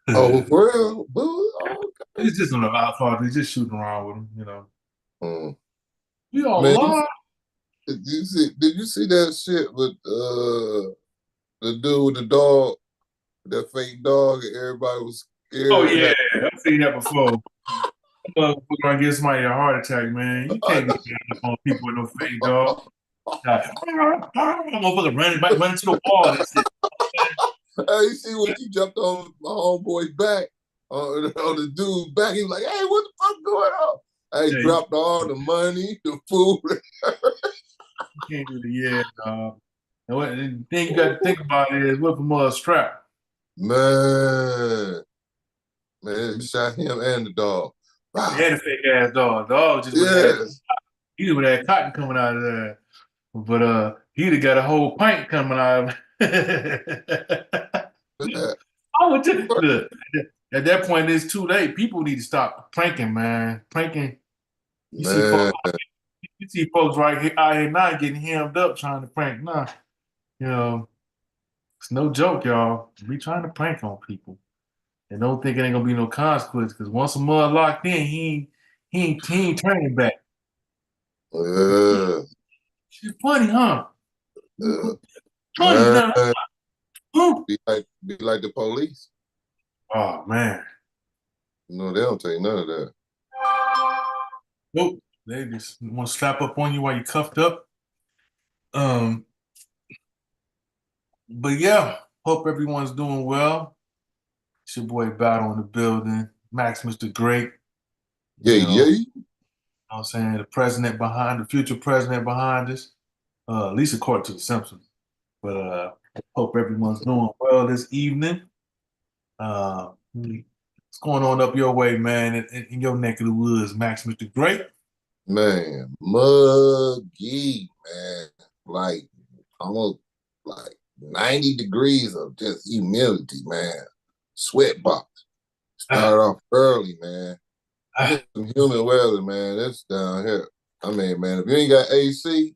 Oh, for real? Boo? Oh, okay. He's just on the outlaw. He's just shooting around with him. Mm. We all Man, live. did you see that shit with the dude with the dog, that fake dog, and everybody was Oh scared? yeah, I've seen that before. We're gonna give somebody a heart attack, man. You can't be beating up on people with no fake dog. Like, motherfucker running to the wall and shit. Hey, you see when he jumped on my homeboy's back, on the dude's back, he was like, "Hey, what the fuck going on?" I Yeah, dropped all the money, the food. you can't do the yeah, dog. And the thing you got to think about is what from a strap. Man, man, it shot him and the dog. He had Wow. a fake ass dog. Dog just would have had Yes. he would have had cotton coming out of there. But he'd have got a whole pint coming out of I would just look. At that point, it's too late. People need to stop pranking, man. Pranking. You see folks, Man, you see folks right here out here now getting hemmed up trying to prank. Nah, you know, it's no joke, y'all. We trying to prank on people and don't think it ain't gonna be no consequence. Because once a mud locked in, he ain't turning back. uh, Shit funny, huh? Funny, man, huh? Huh? be like the police. Oh man, No, they don't take none of that. nope. They just want to slap up on you while you cuffed up. Um, but yeah, hope everyone's doing well. It's your boy Battle in the building. Max, Mr. Great. Yeah, yeah. Know what I'm saying? The future president behind us. At least according to the Simpsons. But hope everyone's doing well this evening. What's going on up your way, man, in your neck of the woods, Max, Mr. Great? Man, muggy, man. Like almost like 90 degrees of just humidity, man. Sweat box. Ah, Started off early, man. I ah. need some humid weather, man. That's down here. I mean, man, if you ain't got AC,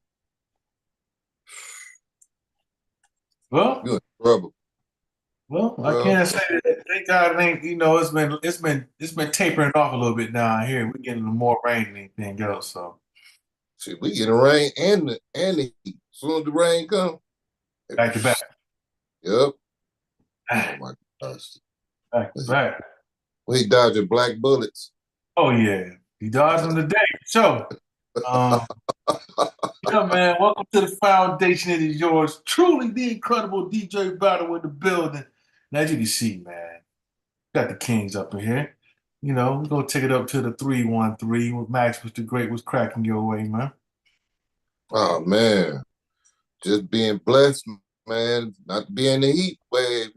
Well, you in trouble. I Well, can't say that. Thank God it ain't. It's been tapering off a little bit down here. We're getting more rain than anything else. So see, we getting rain and the heat. Soon as the rain come, back to back, yep. Oh ah, my gosh. back to back. We dodging black bullets. Oh yeah, he dodged them today. So. Yeah, man. Welcome to the foundation. It is yours. Truly the incredible DJ Battle in the building. And as you can see, man, got the Kings up in here. We're gonna take it up to the 313 with Max was the great was cracking your way, man. Oh man. Just being blessed, man, not to be in the heat wave,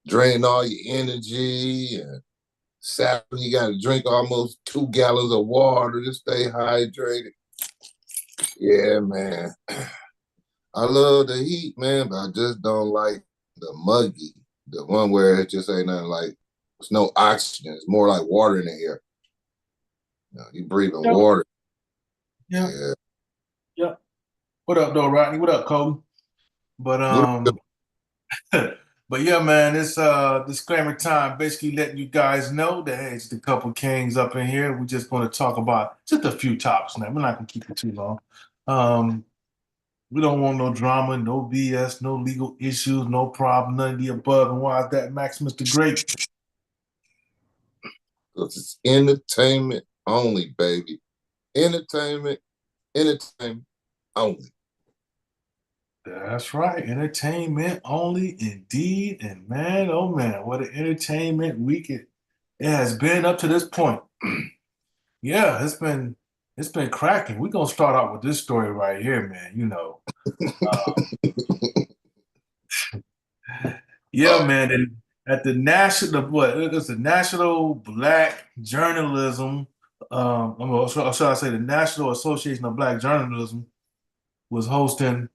drain all your energy and Saturday you gotta drink almost 2 gallons of water to stay hydrated. Yeah, man. I love the heat, man, but I just don't like the muggy, the one where it just ain't nothing like it's no oxygen. It's more like water in the air. You breathing Yep, water. yep, Yeah. yep. What up, though, Rodney? What up, Kobe? But What but yeah, man, it's disclaimer time. Basically letting you guys know that hey, it's the couple kings up in here. We're just gonna talk about just a few topics now. We're not gonna keep it too long. Um, We don't want no drama, no BS, no legal issues, no problem, none of the above. And why is that, Max, Mr. Great? Because it's entertainment only, baby. Entertainment, entertainment only. That's right. Entertainment only, indeed. And man, oh man, what an entertainment week it has been up to this point. Yeah, it's been cracking. We're gonna start out with this story right here, man. Yeah, man. And at the national, what it was the National Black Journalism. Should I say the National Association of Black Journalism was hosting.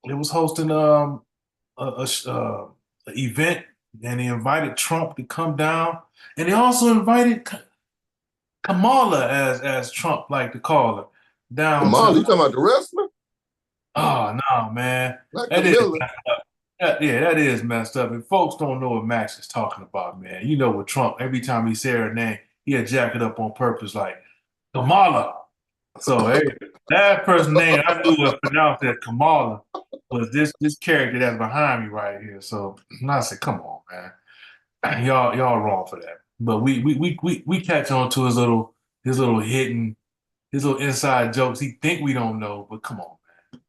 It was hosting a event, and they invited Trump to come down, and they also invited Kamala, as Trump liked to call her, down to Kamala, the. you talking about the wrestler? Oh no, man. Not That is Camilla. yeah, that is messed up. And folks don't know what Max is talking about, man. You know, with Trump, every time he say her name, he'll jack it up on purpose, like Kamala. So hey, that person's name I knew was pronounced as Kamala was this character that's behind me right here. So I said, come on, man. Y'all wrong for that. But we catch on to his little hidden his little inside jokes. He think we don't know, but come on, man.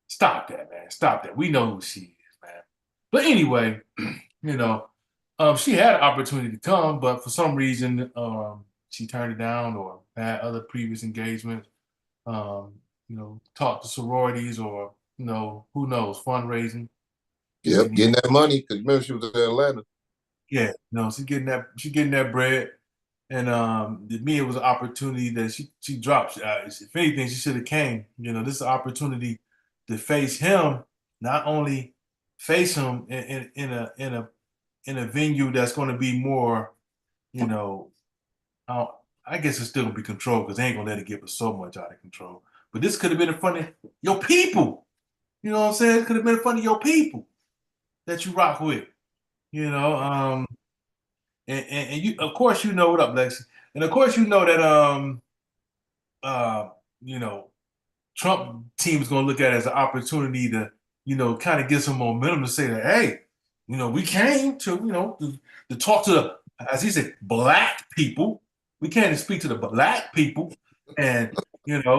Stop that, man. Stop that. We know who she is, man. But anyway, you know, she had an opportunity to come, but for some reason, she turned it down or had other previous engagements. Talk to sororities or who knows, fundraising. Yep, And getting that money because remember she was in Atlanta. yeah, no, she's getting that bread. And to me, it was an opportunity that she dropped. If anything, she should have came. This is an opportunity to face him, not only face him in a venue that's going to be more, you know, uh, I guess it's still gonna be controlled because they ain't gonna let it get us so much out of control. But this could have been in front of your people. You know what I'm saying? It could have been in front of your people that you rock with. You know, and you, of course, you know what up, Lexi, and of course, you know that uh, you know, Trump team is gonna look at it as an opportunity to, kind of get some momentum to say that, hey, we came to, to talk to the, as he said, black people. We came to speak to the black people, and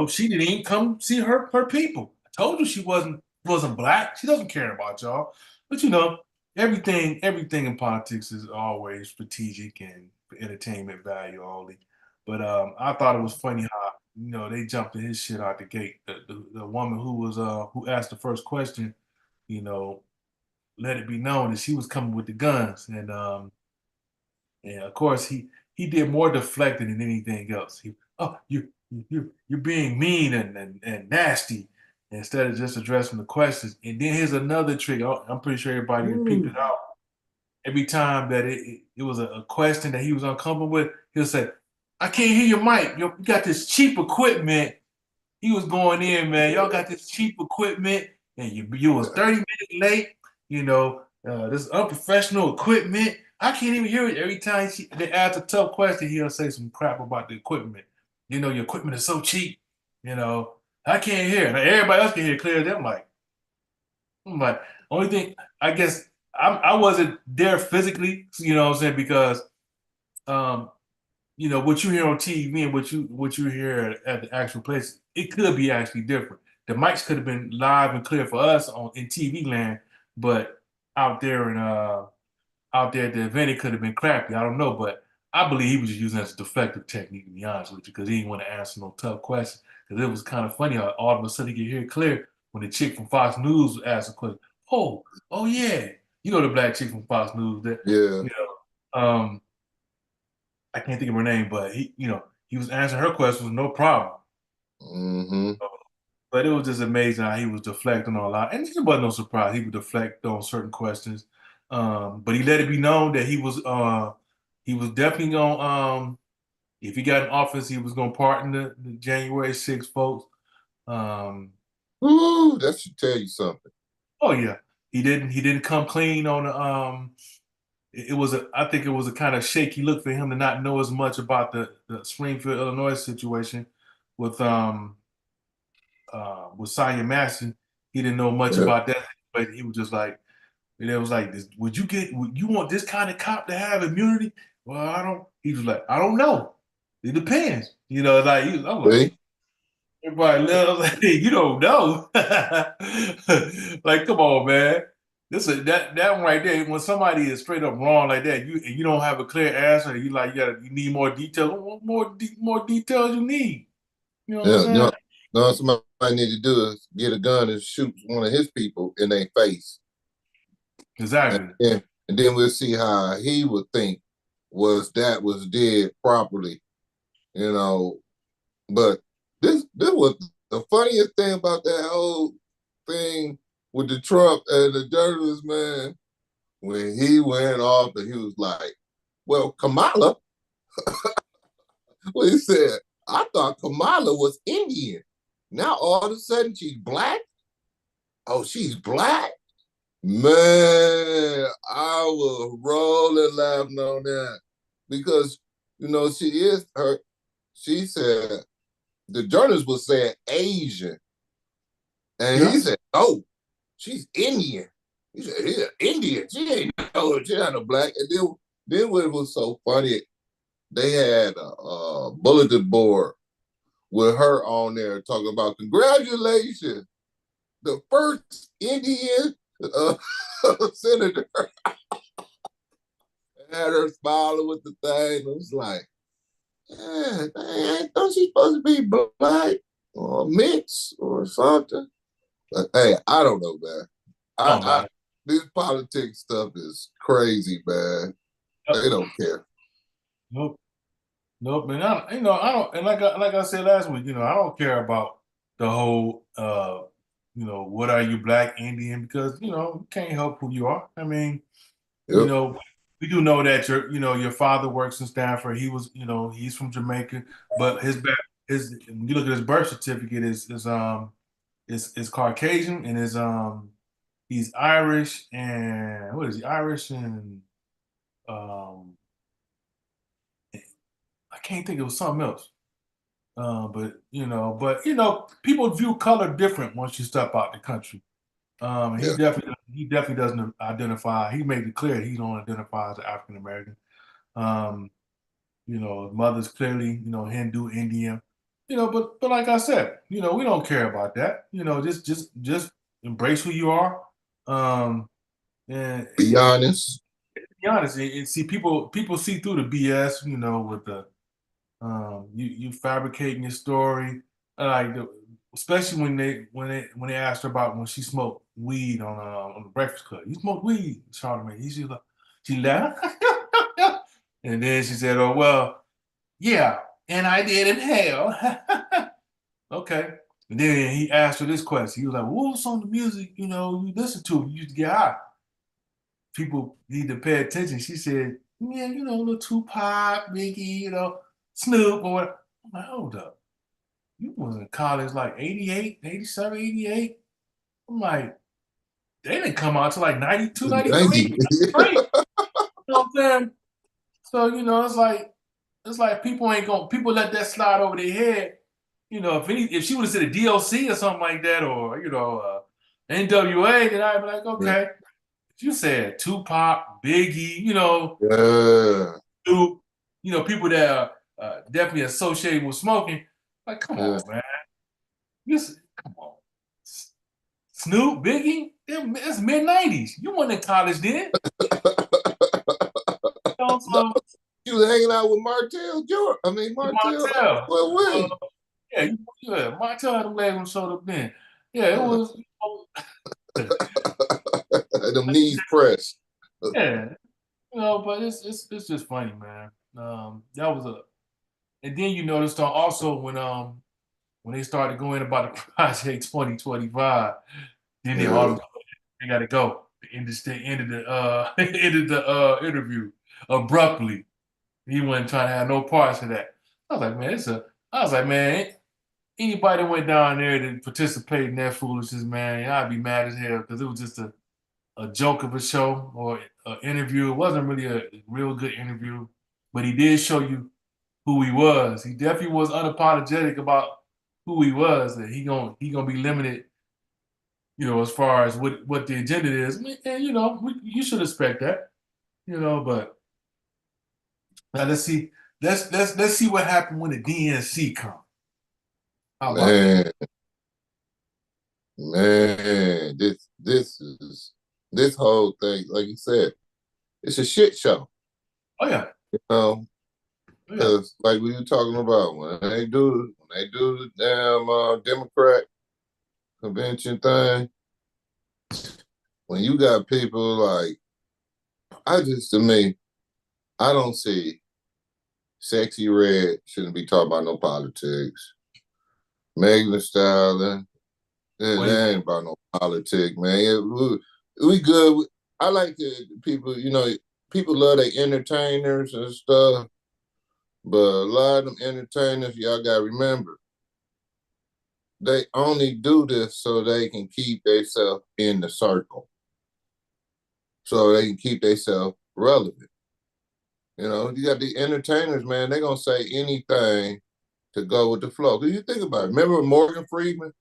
she didn't even come see her people. I told you she wasn't black. She doesn't care about y'all. But everything in politics is always strategic and for entertainment value only. But I thought it was funny how they jumped in his shit out the gate. The woman who asked the first question, you know, let it be known that she was coming with the guns, and of course he did more deflecting than anything else. Oh, you're being mean and nasty instead of just addressing the questions. And then here's another trick. I'm pretty sure everybody peeped it out. Every time that it was a question that he was uncomfortable with, he'll say, I can't hear your mic. You got this cheap equipment. He was going in, man. Y'all got this cheap equipment, and you was 30 minutes late. This unprofessional equipment. I can't even hear it. Every time they ask a tough question, he'll say some crap about the equipment. Your equipment is so cheap. I can't hear it. Like, everybody else can hear it clear. I'm like, only thing I guess I wasn't there physically. You know what I'm saying? Because um, what you hear on TV and what you hear at the actual place, it could be actually different. The mics could have been live and clear for us in TV land, but out there at the event, it could have been crappy. I don't know, but I believe he was just using it as a deflective technique, to be honest with you, because he didn't want to answer no tough questions. Because it was kind of funny how all of a sudden he could hear it clear when the chick from Fox News asked a question. Oh yeah, the black chick from Fox News that Yeah. you I can't think of her name, but he was answering her questions no problem. Mm-hmm. But it was just amazing how he was deflecting on a lot, and it wasn't no surprise he would deflect on certain questions. But he let it be known that he was definitely going if he got in office, he was gonna pardon the January 6th folks. Um, Ooh, that should tell you something. oh yeah, he didn't come clean on the I think it was a kind of shaky look for him to not know as much about the Springfield, Illinois situation with Sonya Masson. He didn't know much Yeah. about that, but he was just like, it was like, would you want this kind of cop to have immunity? Well, I don't. He was like, I don't know. It depends. Like I'm like, See? everybody loves, like, you don't know. Like, come on, man. That one right there. When somebody is straight up wrong like that, you don't have a clear answer. You need more detail. What more details you need? You know what I'm Yeah. saying? No, somebody need to do is get a gun and shoot one of his people in their face. Exactly. And then we'll see how he would think was did properly, you know. But this was the funniest thing about that whole thing with the Trump and the journalist, man, when he went off and he was like, well, Kamala, well, he said, I thought Kamala was Indian. Now all of a sudden she's black. Oh, she's black? Man, I was rolling laughing on that because she is her. She said the journalist was saying Asian, and he Yeah. said, "Oh, she's Indian." He said, "Yeah, Indian. She ain't she not a black." And then what was so funny, they had a bulletin board with her on there talking about congratulations, the first Indian uh, senator. Had her smiling with the thing. It was like, yeah, don't she supposed to be black or mixed or something? But hey, I don't know, man. Don't I matter. This politics stuff is crazy, man. Yep. They don't care. Nope. Nope. And I don't. And like I said last week, I don't care about the whole, what are you, black, Indian? Because you can't help who you are. I mean, you Yep. know, we do know that your father works in Stanford. He was, he's from Jamaica, but when you look at his birth certificate, is Caucasian, and he's Irish, and what is he? Irish and um I can't think, it was something else. But people view color different once you step out the country. Yeah. He definitely doesn't identify. He made it clear he don't identify as African American. Um, his mother's clearly, Hindu, Indian. But like I said, we don't care about that. Just embrace who you are. Um, and Be honest. to be honest, and see, people see through the BS, with the you fabricating your story, like especially when they asked her about when she smoked weed on the Breakfast Club. You smoked weed, Charlamagne. She laughed, and then she said, "Oh well, yeah, and I did in hell." Okay. And then he asked her this question. He was like, "What's on the music you listen to? You used to get high." People need to pay attention. She said, "Yeah, little Tupac, Biggie, Snoop, or what." I'm like, hold up. You was in college like 88, 87, 88. I'm like, they didn't come out till like 92, 93. 90. Great. You know what I'm saying? So, it's like people let that slide over their head. If she would have said a DLC or something like that, or NWA, then I'd be like, okay. If you said Tupac, Biggie, Yeah. Snoop, people that are definitely associated with smoking, like, come Yeah. on, man. Come on. Snoop, Biggie, it's mid 90s. You weren't in college then. No, So she was hanging out with Martell George. I mean Martell Montel. Uh, Wayne. yeah, Montel had them legs when showed up then. Yeah, it was, Them knees pressed. yeah, but it's just funny, man. That was and then you noticed also when they started going about the Project 2025, then Yeah. they got to go. Ended the ended the interview abruptly. He wasn't trying to have no parts of that. I was like, man, I was like, man, anybody that went down there to participate in that foolishness, man, I'd be mad as hell because it was just a joke of a show or an interview. It wasn't really a real good interview, but he did show you who he was. He definitely was unapologetic about who he was. That he gonna be limited, as far as what the agenda is. And you should expect that, But now let's see what happened when the DNC come. How about that? Man, man, this whole thing, like you said, it's a shit show. Oh yeah, You know, oh yeah. because like we were talking about when they do the damn Democrat convention thing, when you got people like to me, I don't see Sexy Red shouldn't be talking about no politics. Megan Thee Stallion, Wait, that ain't about no politics, man. We good. I like the people, people love their entertainers and stuff, but a lot of them entertainers, y'all gotta remember, they only do this so they can keep themselves in the circle, so they can keep themselves relevant. You know, you got the entertainers, man. They're gonna say anything to go with the flow. Do you think about it? Remember Morgan Freeman?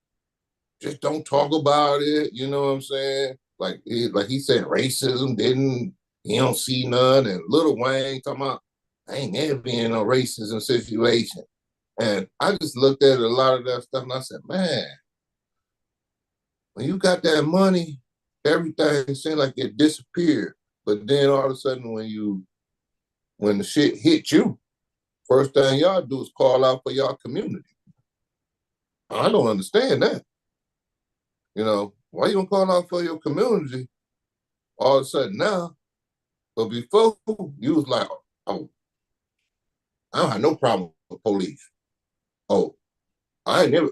Just don't talk about it. You know what I'm saying? Like he said, racism didn't. He don't see none. And Lil Wayne talking about, I ain't never been in a racism situation. And I just looked at a lot of that stuff and I said, man, when you got that money, everything seemed like it disappeared. But then all of a sudden, when the shit hit you, first thing y'all do is call out for y'all community. I don't understand that. You know, why you don't call out for your community all of a sudden now? But before, you was like, oh, I don't have no problem with police. Oh, I ain't never,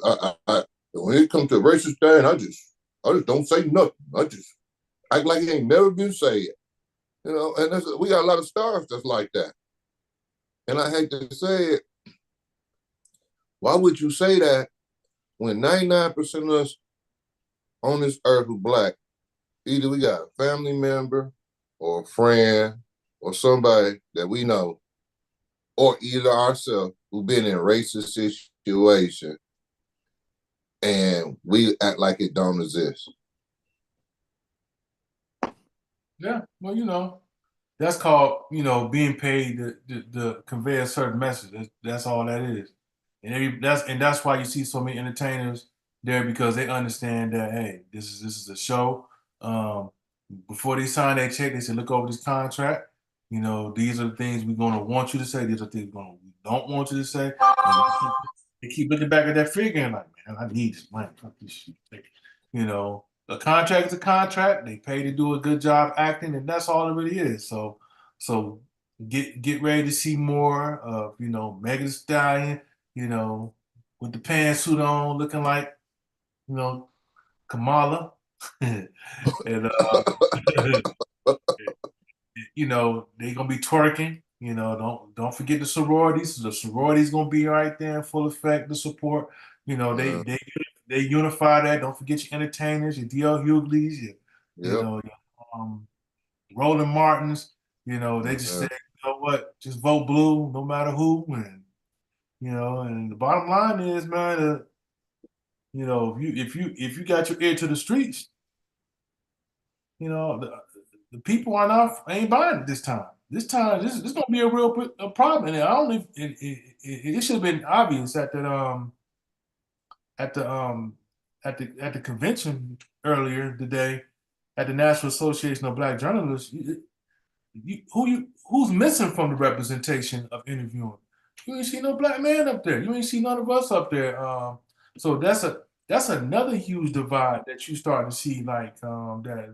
when it comes to racist thing, I just don't say nothing. I just act like it ain't never been said. You know, and we got a lot of stars that's like that. And I hate to say it, why would you say that when 99% of us on this earth who black, either we got a family member or a friend or somebody that we know, or either ourselves who've been in a racist situation and we act like it don't exist. Yeah, well, you know, that's called, you know, being paid to convey a certain message. That's all that is. And that's why you see so many entertainers there, because they understand that, hey, this is a show. Um, Before they sign that check, they say, look over this contract. You know, these are the things we're gonna want you to say. These are things we don't want you to say. And they keep looking back at that figure and like, man, I need this money. Fuck this shit. You know, a contract is a contract. They pay to do a good job acting, and that's all it really is. So get ready to see more of, you know, Megan Thee Stallion, you know, with the pantsuit on, looking like, you know, Kamala, and you know, they gonna be twerking. You know, don't forget the sororities. The sororities gonna be right there in full effect. The support. You know, they unify that. Don't forget your entertainers, your DL Hughley's, you Yep. know, your, Roland Martins. You know, they just Yeah. say, you know what, just vote blue, no matter who. And you know, and the bottom line is, man, you know, if you got your ear to the streets, you know, the people ain't buying it this time. This time, this gonna be a real a problem. And I don't even, it should have been obvious at the at the convention earlier today at the National Association of Black Journalists. Who's missing from the representation of interviewing? You ain't see no black man up there. You ain't see none of us up there. So that's another huge divide that you starting to see, like,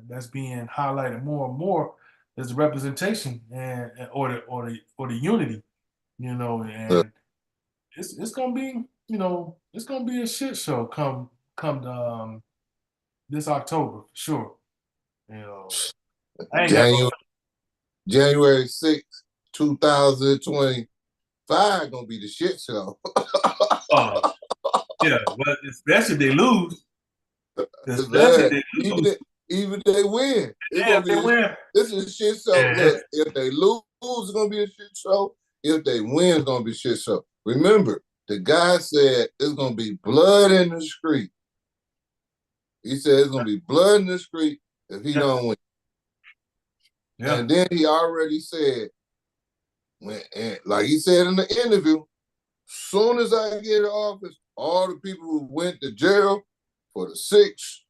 that's being highlighted more and more, is the representation and or the unity, you know, and it's gonna be, you know, it's gonna be a shit show come this October for sure. You know, I ain't got no. January January 6th, 2025 gonna be the shit show. Oh, yeah, but especially if they lose. Especially if Man, they even lose. if, even if they win, it's Yeah, gonna if they be win. this is a shit show. Yeah. Look, if they lose, it's gonna be a shit show. If they win, it's gonna be a shit show. Remember, the guy said it's gonna be blood in the street. He said it's gonna be blood in the street if he Yeah. don't win. Yeah. And then he already said, and like he said in the interview, soon as I get in office, all the people who went to jail for the 6th,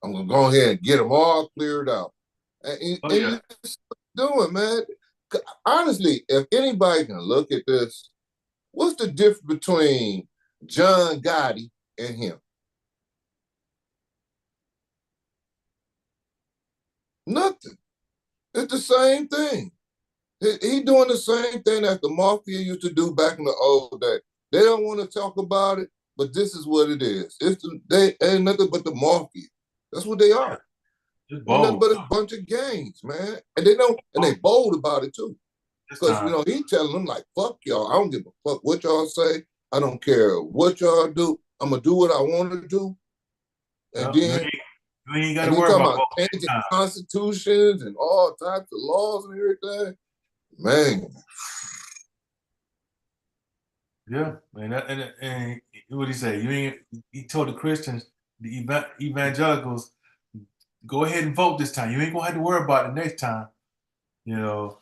I'm gonna go ahead and get them all cleared out. Oh And yeah. you doing, man. Honestly, if anybody can look at this, what's the difference between John Gotti and him? Nothing. It's the same thing. He doing the same thing that the mafia used to do back in the old days. They don't want to talk about it, but this is what it is. They ain't nothing but the mafia. That's what they Yeah. are. It's Ain't nothing bold. but a bunch of gangs, man. And they don't, and they bold about it too. This Because you time. know, he telling them like, fuck y'all. I don't give a fuck what y'all say. I don't care what y'all do. I'm gonna do what I want to do, and Yep. You ain't got to worry talking about about voting changing time. constitutions and all types of laws and everything. Man, Yeah, man. And what he say? You ain't. He told the Christians, the evangelicals, go ahead and vote this time. You ain't gonna have to worry about it next time. You know,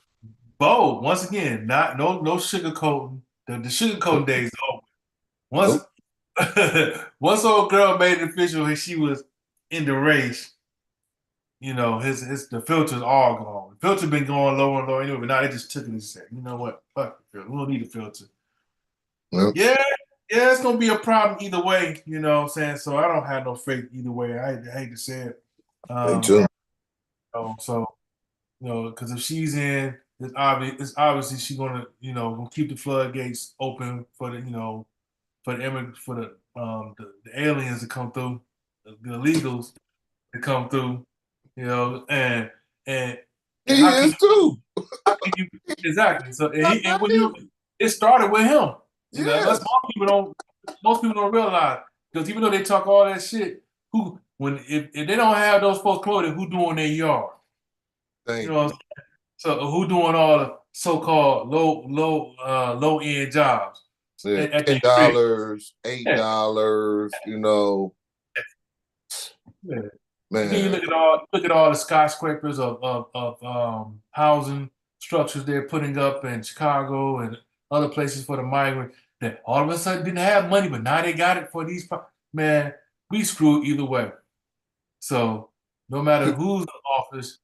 bold once again. Not no sugarcoating. The sugarcoating days is over. Once nope. once old girl made it official and she was in the race, you know, his the filter's all gone. The filter been going lower and lower anyway, but now they just took it and said, you know what? Fuck the filter. We don't need a filter. Nope. Yeah, yeah, it's gonna be a problem either way, you know what I'm saying? So I don't have no faith either way. I hate to say it. Me too. So you know, because if she's in, it's obviously she's gonna, you know, gonna keep the floodgates open for the, you know, for the aliens to come through, the illegals to come through, you know, and He how is too. can you exactly? So and when you it started with him, you know, that's Yes. most people don't realize because even though they talk all that shit, who when if they don't have those folks clothing, who doing their yard? You Thank know, you. so who doing all the so-called low end jobs Yeah, at the expense? $10, Yeah, $8. yeah. And then you Man. look at all the skyscrapers of housing structures they're putting up in Chicago and other places for the migrant that all of a sudden didn't have money, but now they got it for these. Man, we screwed either way. So no matter who's in office,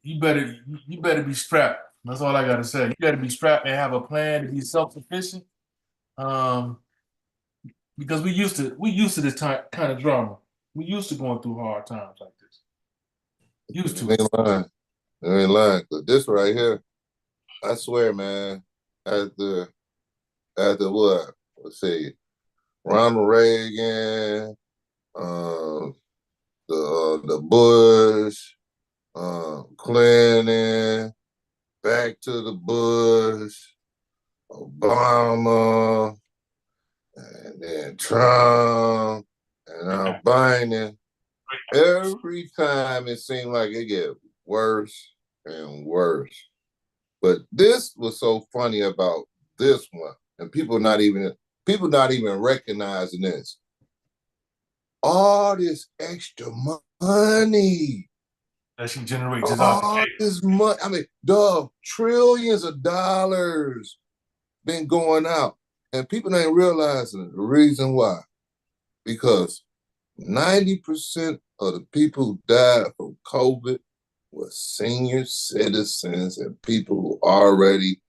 you better be strapped. That's all I gotta say. You better be strapped and have a plan to be self-sufficient. Um, because we used to this kind of drama. We used to going through hard times like this. Used You to. ain't lying. You ain't lying. 'Cause this right here, I swear, man, after what? Let's see, Ronald Reagan, the Bush, Clinton, back to the Bush, Obama, and then Trump, and now Biden. Every time it seemed like it get worse and worse. But this was so funny about this one, and people not even recognizing this. All this extra money, That she generates just out the all gate. this money. I mean, dog, trillions of dollars been going out, and people ain't realizing the reason why. Because 90% of the people who died from COVID were senior citizens and people who already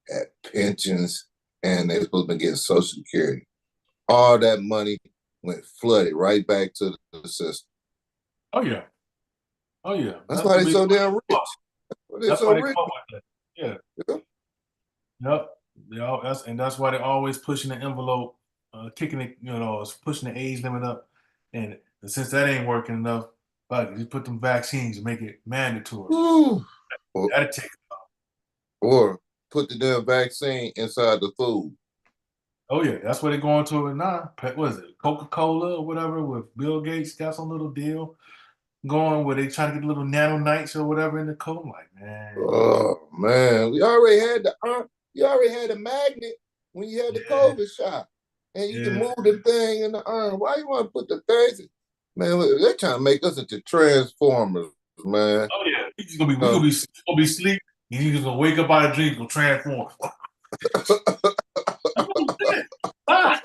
had pensions and they're supposed to be getting Social Security. All that money went flooded right back to the system. Oh yeah. Oh yeah. That's why they're so damn rich. They're That's why so they rich. call it that. Yeah. Yeah. Yep. That's why they're always pushing the envelope, kicking it, pushing the age limit up. And since that ain't working enough, like you put them vaccines and make it mandatory. Or, That'll take. or put the damn vaccine inside the food. Oh yeah, that's where they're going to it now. What is it, Coca-Cola or whatever? With Bill Gates got some little deal going where they trying to get little nanonites or whatever in the coat. I'm like, man, Oh man, you already had the magnet when you had the yeah, COVID shot, and you can yeah. move the thing in the arm. Why you want to put the things? Man, they're trying to make us into transformers, man. Oh yeah, we gonna be asleep, and you just gonna wake up out of a dream, gonna transform. I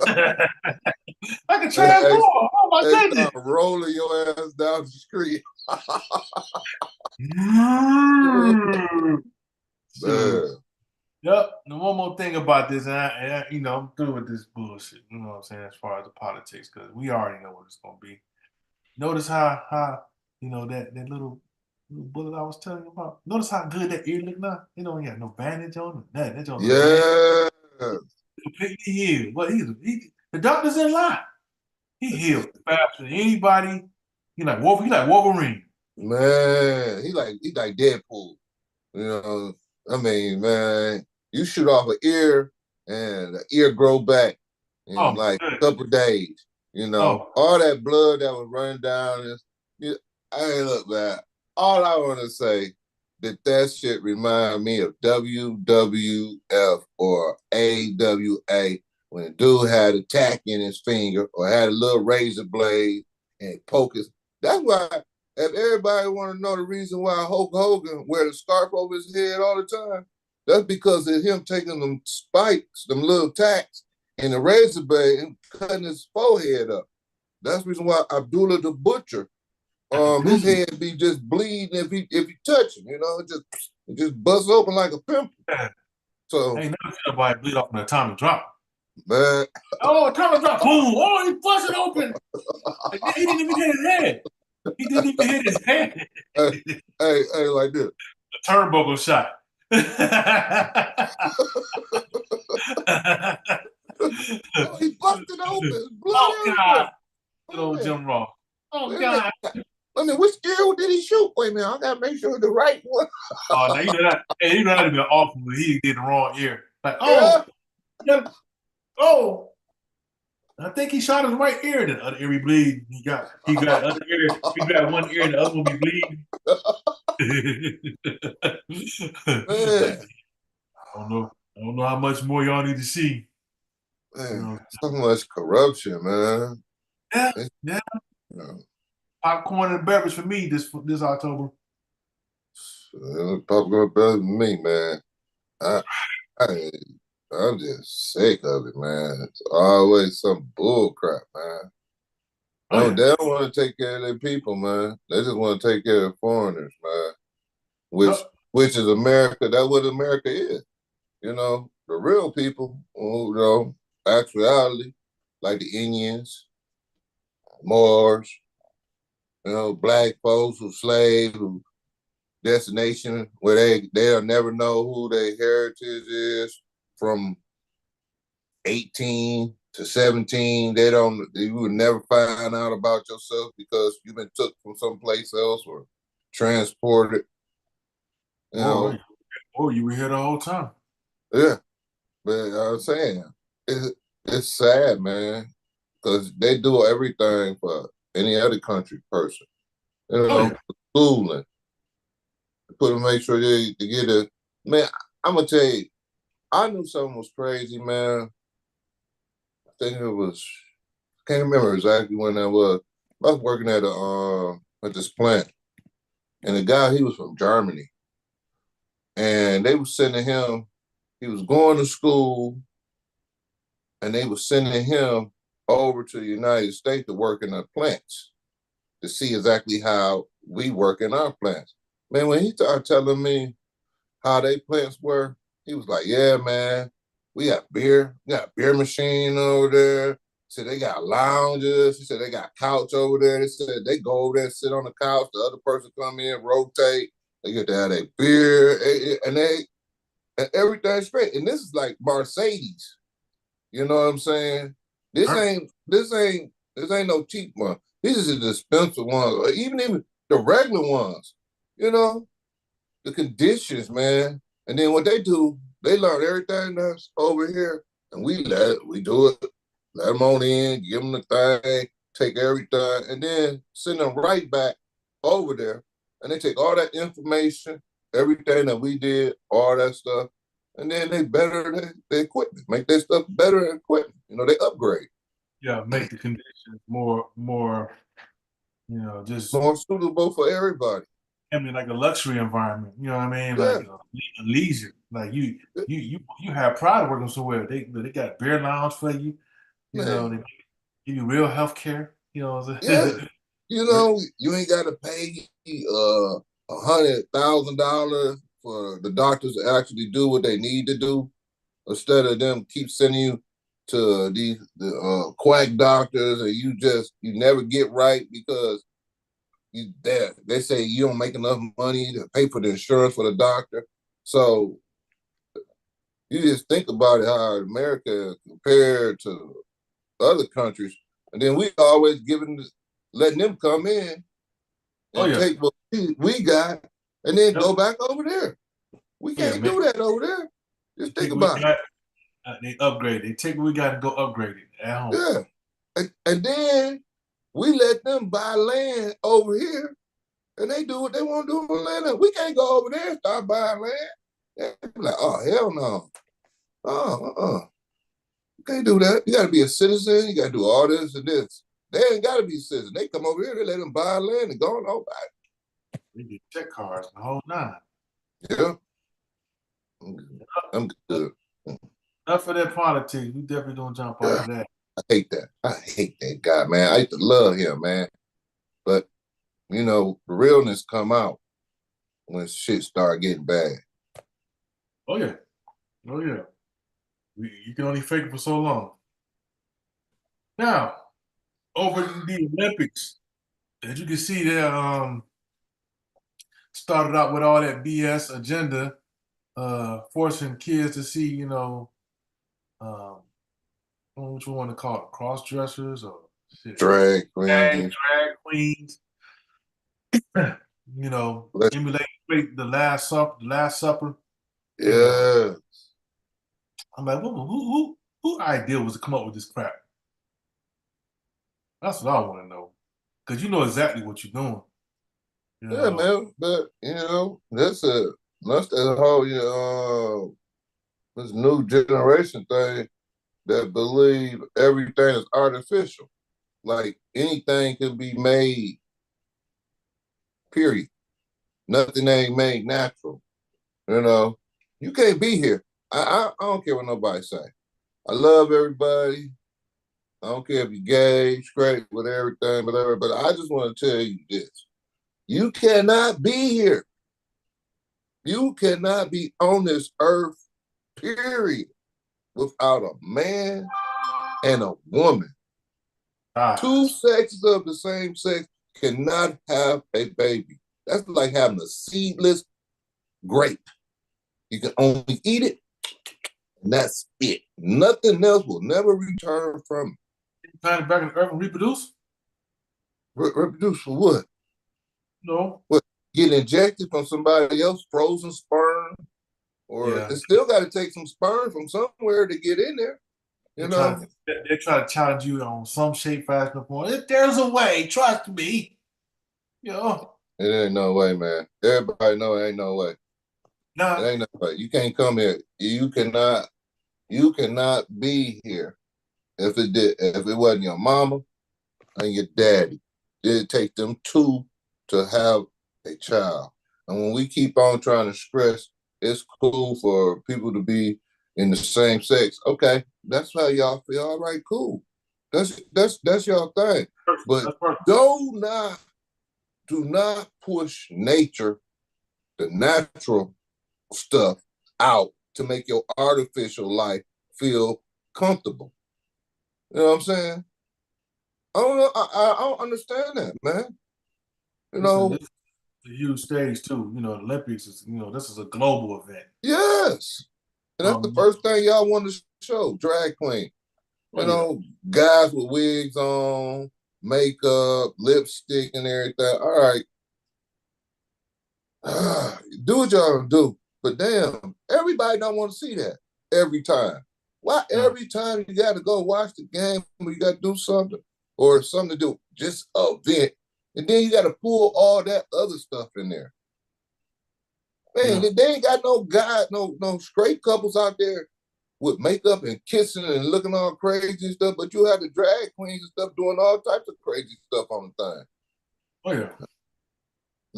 can They, transform. Oh my they goodness. start rolling your ass down the street. So, Man, yep. And one more thing about this, I'm through with this bullshit. You know what I'm saying? As far as the politics, because we already know what it's gonna be. Notice how that little bullet I was telling you about. Notice how good that ear look now. You know, he had no bandage on it. That don't look man yeah, completely healed. But the doctor didn't lie. He healed faster than anybody. He like Wolverine. man, he like Deadpool. You I mean, man, you shoot off an ear and the ear grow back Oh in my like a goodness. couple days. Oh, All that blood that was running down. Hey, look, man. All I want to say that shit remind me of WWF or AWA when a dude had a tack in his finger or had a little razor blade and poke his. That's why. If everybody want to know the reason why Hulk Hogan wear the scarf over his head all the time, that's because of him taking them spikes, them little tacks, and the razor blade and cutting his forehead up. That's the reason why Abdullah the Butcher, his head be just bleeding if you touch him, it just busts open like a pimple. yeah. So, Ain't never seen nobody bleed off an atomic drop. man, Oh, atomic drop. Boom. Oh, he busted open. He didn't even hit his head. He didn't even hit his head. hey, hey, like this. A turnbuckle shot. Oh, he busted open, blood Oh everywhere. God. Good old Jim Ross. Oh Wait a minute. God. I mean, which arrow did he shoot? Wait a minute, I gotta make sure the right one. Oh, now you know that. Hey, you know that'd be awful when he did the wrong ear. Like, Yeah. oh, I think he shot his right ear. The other ear be bleeding. He got other ear. He got one ear, and the other one be bleeding. Man, I don't know how much more y'all need to see. man, so much corruption, man. Yeah, It's, yeah. you know, Popcorn and beverage for me this October. Popcorn better than me, man. I, I, I'm just sick of it, man. It's always some bull crap, man. Oh No, yeah. they don't want to take care of their people, man. They just want to take care of foreigners, man. Which Yep. which is America. That's what America is. The real people, actuality, like the Indians, Moors, black folks who slave, who destination where they'll never know who their heritage is from 18 to 17. You would never find out about yourself because you've been took from someplace else or transported. You know, You were here the whole time. yeah. But I'm saying it's sad, man, because they do everything for any other country person. Oh yeah. Schooling, put to make sure they get a man. I'm gonna tell you, I knew something was crazy, man. I think it was. Can't remember exactly when that was. I was working at this plant, and the guy he was from Germany, and they were sending him. He was going to school, and they were sending him over to the United States to work in the plants to see exactly how we work in our plants. Man, when he started telling me how they plants were, he was like, "Yeah, man, we got a beer machine over there. So they got lounges. He said they got couch over there. They said they go over there and sit on the couch. The other person come in, rotate. They get to have their beer, and everything's great. And this is like Mercedes. You know what I'm saying? This ain't no cheap one. These are the expensive ones, or even the regular ones. You know, the conditions, man. And then what they do, they learn everything that's over here, and we do it. Let them on in, give them the thing, take everything, and then send them right back over there. And they take all that information, everything that we did, all that stuff, and then they better their equipment, make their stuff better than equipment. They upgrade. Yeah, make the conditions more, just More suitable for everybody. like a luxury environment. You know what I mean? Yeah. Like a leisure. Like you have pride working somewhere. They got beer lounge for you. They give you real health care. Yeah. You ain't got to pay $100,000 for the doctors to actually do what they need to do, instead of them keep sending you to the quack doctors, and you never get right because they say you don't make enough money to pay for the insurance for the doctor. So you just think about it, how America compared to other countries, and then we always letting them come in and take what we got and then go back over there. We can't do that over there. Just think about it. They upgrade. They take what we got and go upgrade it at home. Yeah. And then we let them buy land over here, and they do what they want to do with land. We can't go over there and start buying land. They're like, oh, hell no. You can't do that. You got to be a citizen. You got to do all this and this. They ain't got to be a citizen. They come over here, they let them buy land and go on over. They get check cards the whole nine. Yeah. I'm good. Enough for that politics. We definitely don't jump out of that. I hate that. I hate that guy, man. I used to love him, man. But, you know, the realness come out when shit start getting bad. Oh, yeah. Oh, yeah. You can only fake it for so long. Now, over in the Olympics, as you can see, they started out with all that BS agenda, forcing kids to see, you know, what you want to call it, cross dressers or shit. Drag queens. Drag queens. You know, emulating the Last Supper. Yeah. I'm like, who idea was to come up with this crap? That's what I want to know, because you know exactly what you're doing. You know? Yeah, man. But you know, that's that whole this new generation thing that believe everything is artificial. Like anything can be made. Period. Nothing ain't made natural. You know, you can't be here. I don't care what nobody say. I love everybody. I don't care if you're gay, straight, with everything, whatever. But I just want to tell you this: you cannot be here. You cannot be on this earth, period, without a man and a woman. Two sexes of the same sex cannot have a baby. That's like having a seedless grape. You can only eat it, and that's it. Nothing else will never return from it. Trying to back in the earth and reproduce? Reproduce for what? No. What? Get injected from somebody else, frozen sperm? Or It still got to take some sperm from somewhere to get in there. You know? They're trying to challenge you on some shape, fashion, or form. If there's a way, trust me. You know? It ain't no way, man. Everybody know it ain't no way. Nah. It ain't no way. You can't come here. You cannot be here if it wasn't your mama and your daddy. It'd take them two to have a child. And when we keep on trying to stress it's cool for people to be in the same sex, okay, that's how y'all feel. All right, cool. That's y'all thing. But do not push nature, the natural stuff out to make your artificial life feel comfortable. You know what I'm saying? I don't know. I don't understand that, man. You know, it's a huge stage too. You know, the Olympics is, you know, this is a global event. Yes. And that's the first thing y'all want to show, drag queen. You know, guys with wigs on, makeup, lipstick, and everything. All right. Do what y'all do. But damn, everybody don't want to see that every time. Why every time you got to go watch the game or you got to do something or something to do, just an event, and then you got to pull all that other stuff in there. Man, they ain't got no guys, no straight couples out there with makeup and kissing and looking all crazy and stuff, but you have the drag queens and stuff doing all types of crazy stuff on the thing. Oh, yeah.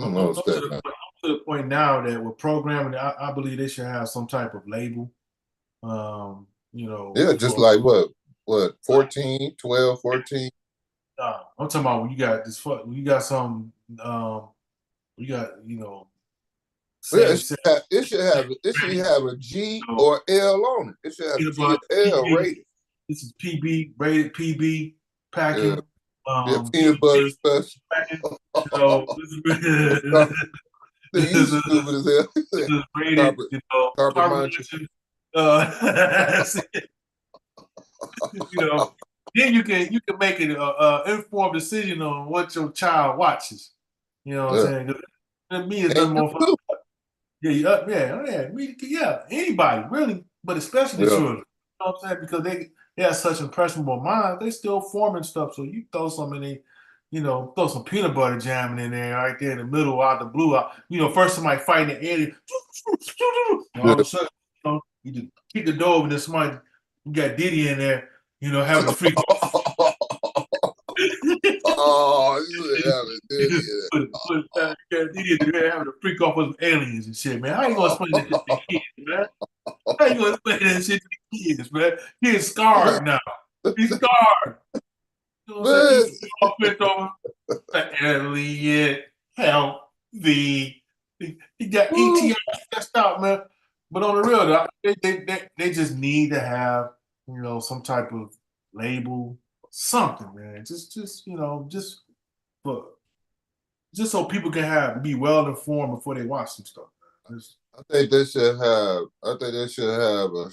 I'm to the point now that with programming, I believe they should have some type of label. You know. Yeah, just like what, 14, 12, 14? I'm talking about when you got this, when you got some, you got, you know. Yeah, it should have a G or L on it. It should have G or L rated. This is PB, rated PB packing. Yeah, peanut butter special. So this is stupid as hell. This is rated, you know, carbon you know, then you can make an informed decision on what your child watches. You know what I'm saying? To me, it's nothing more fun. Yeah, anybody really, but especially the children. know what I'm saying? Because they have such impressionable minds, they still forming stuff. So you throw some in there, throw some peanut butter jamming in there right there in the middle, out the blue. First somebody fighting the alien, all of a sudden, you just kick the door open, and somebody you got Diddy in there, having a freak off. Oh, you have an idiot. Diddy in there having a freak off with aliens and shit, man. How you gonna explain that to the kids, man? How you gonna explain that shit to the kids, man? He's scarred now. He's scarred. You know what I'm saying? He's offense over alien help the he got ET stressed out, man. But on the real, though, they just need to have some type of label, something, man. Just for just so people can be well informed before they watch some stuff. I think they should have. I think they should have a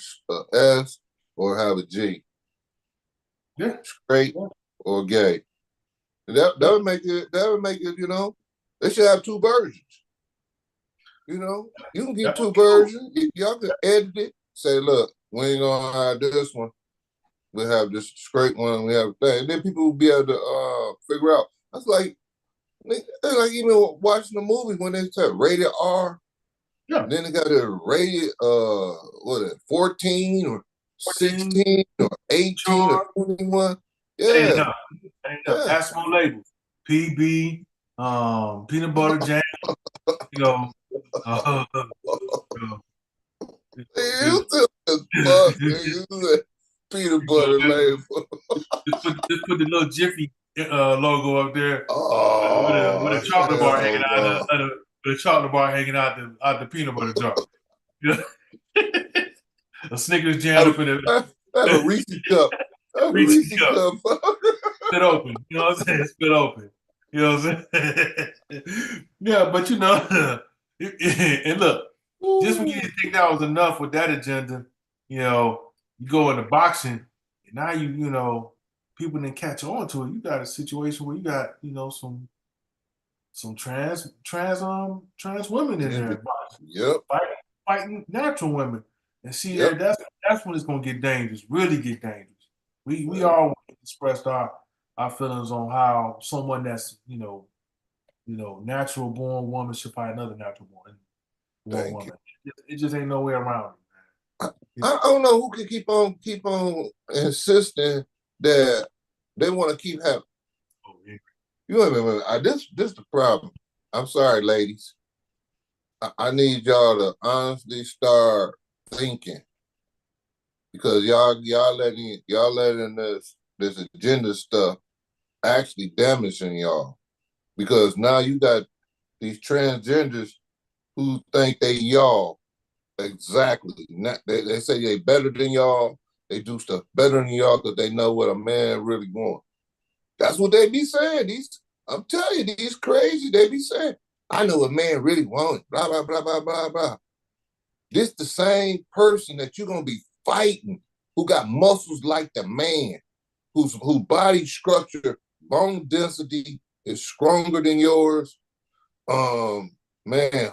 S or have a G. Yeah, straight or gay. That would make it. That would make it. They should have two versions. You can get two versions. Y'all can edit it. Say, look, we ain't gonna have this one. We have this straight one. We have a thing. And then people will be able to figure out. That's like even watching the movie when they said rated R. Yeah. Then they got it rated 14 or 16 or 18 or 21. Yeah. Ain't enough. Add some more labels. PB, peanut butter jam, peanut butter label. Just put the little Jiffy logo up there. Oh, with a chocolate bar hanging out. With a chocolate bar hanging out the peanut butter jar. A Snickers jam up in it. That's a Reese's cup. Reese's cup. Spit open. You know what I'm saying? Spit open. You know what I'm saying? Yeah, but and look, just when you didn't think that was enough with that agenda, you go into boxing, and now people didn't catch on to it. You got a situation where you got, some trans women in there. Yep. Fighting natural women. And see, that's when it's gonna get dangerous, really get dangerous. We all expressed our feelings on how someone that's natural born woman should fight another natural born woman. It just ain't no way around it, man. I don't know who can keep on insisting that they want to keep having. Oh, yeah. You know, this the problem. I'm sorry, ladies. I need y'all to honestly start thinking, because y'all letting this agenda stuff actually damaging y'all, because now you got these transgenders who think they y'all exactly. They say they better than y'all. They do stuff better than y'all because they know what a man really wants. That's what they be saying. I'm telling you, these crazy. They be saying, I know what man really wants. Blah blah blah blah blah blah. This the same person that you're gonna be fighting, who got muscles like the man, whose body structure, bone density is stronger than yours. Man,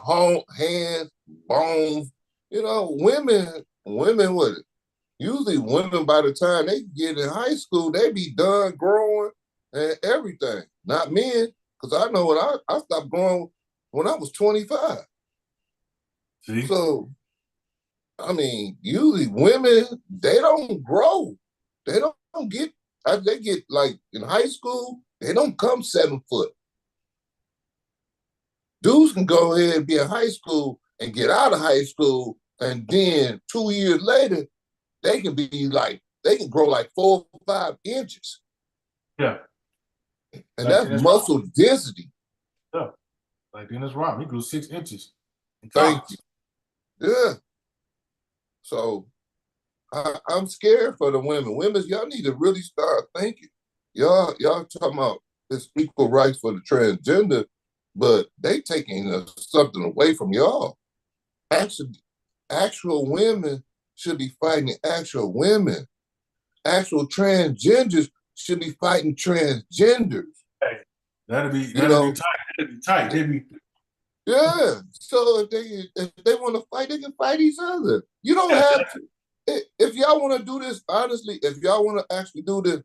hands, bones. Women with it. Usually women, by the time they get in high school, they be done growing and everything. Not men, because I know when I stopped growing when I was 25. See? So, I mean, usually women, they don't grow. They don't get, they get like in high school, they don't come 7 foot. Dudes can go ahead and be in high school and get out of high school, and then 2 years later, they can grow like 4 or 5 inches. Yeah. And that's muscle density. Yeah. Like Dennis Rodman, he grew 6 inches. Thank you. Yeah. So I'm scared for the women. Women, y'all need to really start thinking. Y'all talking about this equal rights for the transgender, but they taking something away from y'all. Actual women should be fighting actual women. Actual transgenders should be fighting transgenders. Hey, that'd be tight. That'd be tight. Yeah. So if they want to fight, they can fight each other. You don't have to. if y'all want to do this, honestly, if y'all want to actually do this,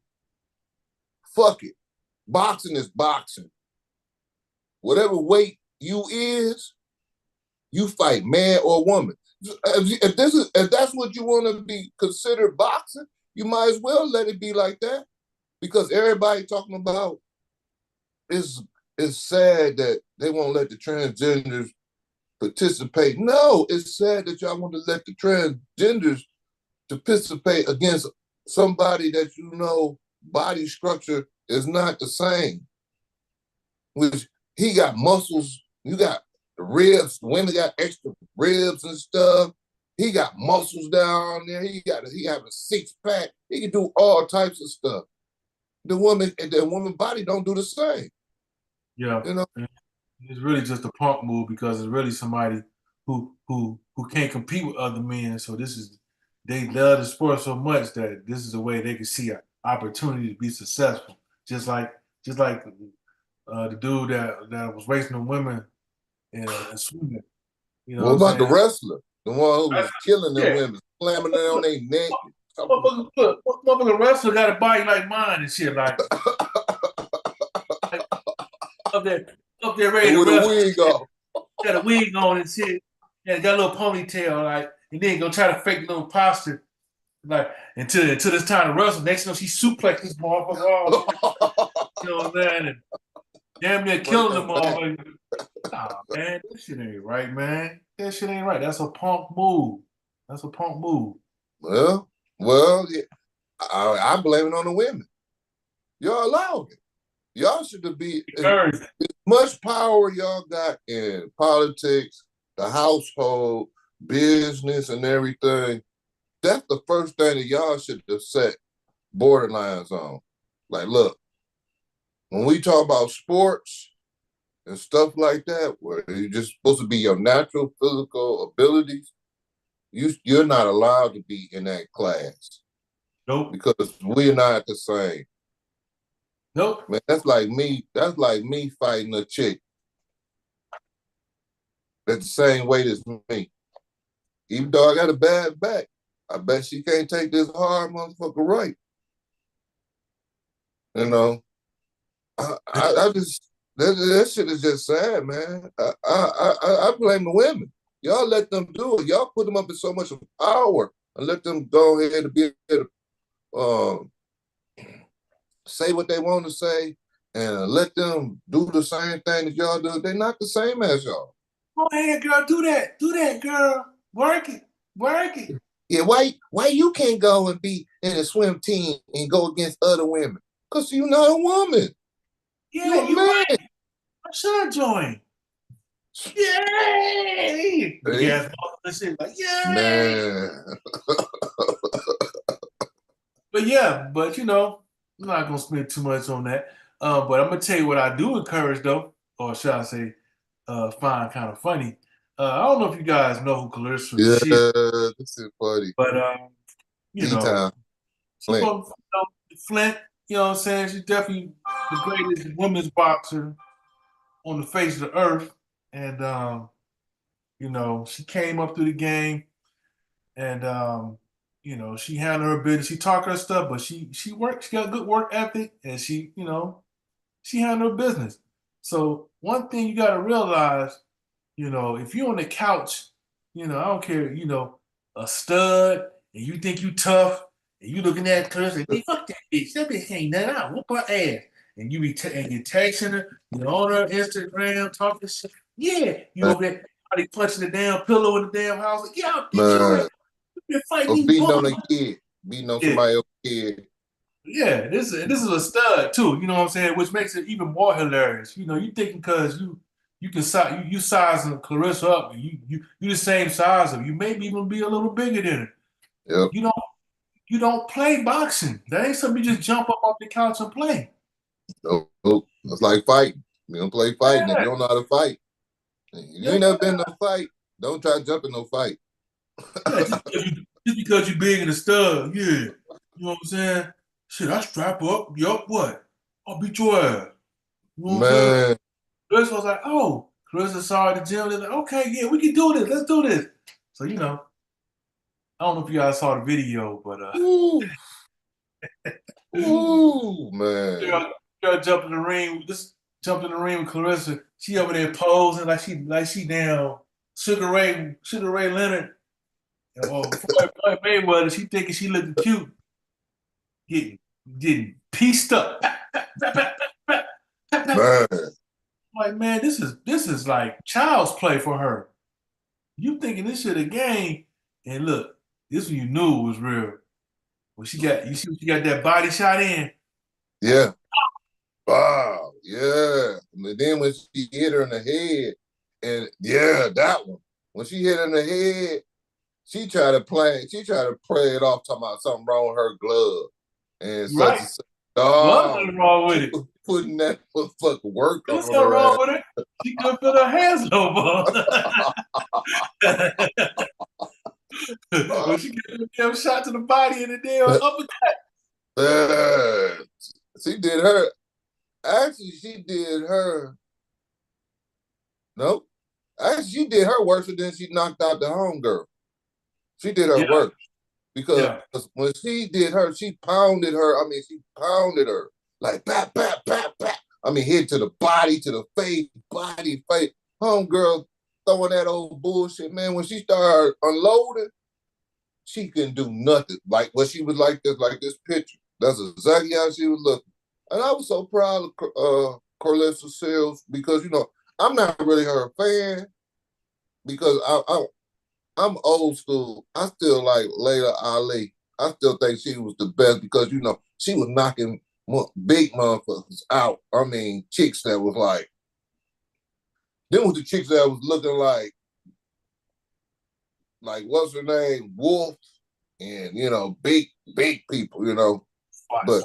fuck it. Boxing is boxing. Whatever weight you is, you fight man or woman. If that's what you want to be considered boxing, you might as well let it be like that. Because everybody talking about it's sad that they won't let the transgenders participate. No, it's sad that y'all want to let the transgenders participate against somebody that you know body structure is not the same. Which he got muscles, you got ribs, women got extra ribs and stuff. He got muscles down there. He have a six pack. He can do all types of stuff. The woman body don't do the same. Yeah. You know? It's really just a punk move because it's really somebody who can't compete with other men. So they love the sport so much that this is a way they can see an opportunity to be successful. Just like the dude that was racing the women and swimming. You know What what I'm about the saying? wrestler? The one who was killing them Yeah. women, slamming it on their neck. Motherfucker wrestler got a body like mine and shit, like up there ready to With a wrestle. wig off. Got a wig on and shit. Yeah, got a little ponytail, like, and then go try to fake a little posture, like until it's time to wrestle. Next thing you know, she suplexed this motherfucker off. You know what I'm saying? And damn near killing the motherfucker. Nah, man, that shit ain't right, man. That shit ain't right. That's a punk move. That's a punk move. Well, yeah. I blame it on the women. Y'all allowed it. Y'all should be as much power y'all got in politics, the household, business, and everything. That's the first thing that y'all should have set borderlines on. Like, look, when we talk about sports and stuff like that, where you're just supposed to be your natural physical abilities, you're not allowed to be in that class. Nope. Because we're not the same. Nope. Man, that's like me fighting a chick that's the same weight as me. Even though I got a bad back, I bet she can't take this hard motherfucker right. You know, I just that shit is just sad, man. I blame the women. Y'all let them do it. Y'all put them up in so much power and let them go ahead and be able to say what they want to say and let them do the same thing that y'all do. They're not the same as y'all. Go ahead, girl. Do that, girl. Work it. Yeah, why you can't go and be in a swim team and go against other women? Because you're not a woman. Yeah, you're a man. Right. I should join. Yay! Yeah, shit like yay! Man. But you know, I'm not gonna spend too much on that. But I'm gonna tell you what I do encourage though, or should I say, find kind of funny. I don't know if you guys know who Clarissa Shields, This is funny. but you know, T-Time. she's from Flint. You know what I'm saying? She's definitely the greatest women's boxer on the face of the earth, and you know, she came up through the game, and you know, she handled her business. She talked her stuff, but she worked. She got a good work ethic, and she, you know, she handled her business. So one thing you got to realize, you know, if you're on the couch, you know, I don't care, you know, a stud, and you think you tough, and you looking at her and hey, fuck that bitch. That bitch ain't nothing. I'll whoop her ass. And you be and you're texting her, you're on her Instagram, talking shit. Yeah, you over there, probably punching the damn pillow in the damn house. Like, yeah, bitch, you're fighting these beating on boys. a kid, beating on somebody else's kid. Yeah, this is a stud too. You know what I'm saying, which makes it even more hilarious. You know, you thinking because you can size you sizing Clarissa up, you the same size of you, maybe even be a little bigger than her. Yep. You don't play boxing. That ain't something you just jump up off the couch and play. Nope. It's like fighting. You don't play fighting if you don't know how to fight. You ain't never been in no fight. Don't try to jump in no fight. Yeah, just because you big and a stud, yeah. You know what I'm saying? Shit, I strap up. Yup, what? I'll beat your ass. You know what I'm saying? Clarissa was like, oh, Clarissa saw at the gym. They're like, okay, yeah, we can do this. Let's do this. So, you know, I don't know if you guys saw the video, but Ooh, ooh, man. girl jumped in the ring, just jumped in the ring with Clarissa. She over there posing like she down Sugar Ray Leonard or Floyd Mayweather. She thinking she looking cute, getting getting pieced up. Man. Like, man, this is like child's play for her. You thinking this shit a game, and look, this when you knew it was real. When you see when she got that body shot in. Yeah. Wow. Yeah. And then when she hit her in the head, and yeah, that one. When she hit her in the head, she tried to play it off, talking about something wrong with her glove. And You such right. and such. Was Oh, nothing wrong with she it. was putting that motherfucker work There was on nothing her wrong ass. with it. She couldn't put her hands over. When she got the damn shot to the body and the damn uppercut. Uh, she did her. Actually, she did her. Nope. Actually, she did her worse than she knocked out the homegirl. She did her Yeah, worse because yeah. when she did her, she pounded her. I mean, she pounded her like pat, pat, pat, pat. I mean, hit to the body, to the face, body, face. Homegirl throwing that old bullshit, man. When she started unloading, she couldn't do nothing. Like when she was like this picture. That's exactly how she was looking. And I was so proud of Carlissa Shields because I'm not really her fan because I'm old school. I still like Layla Ali. I still think she was the best because she was knocking big motherfuckers out. I mean, chicks that was like, them was the chicks that was looking like what's her name, Wolf, and big people. But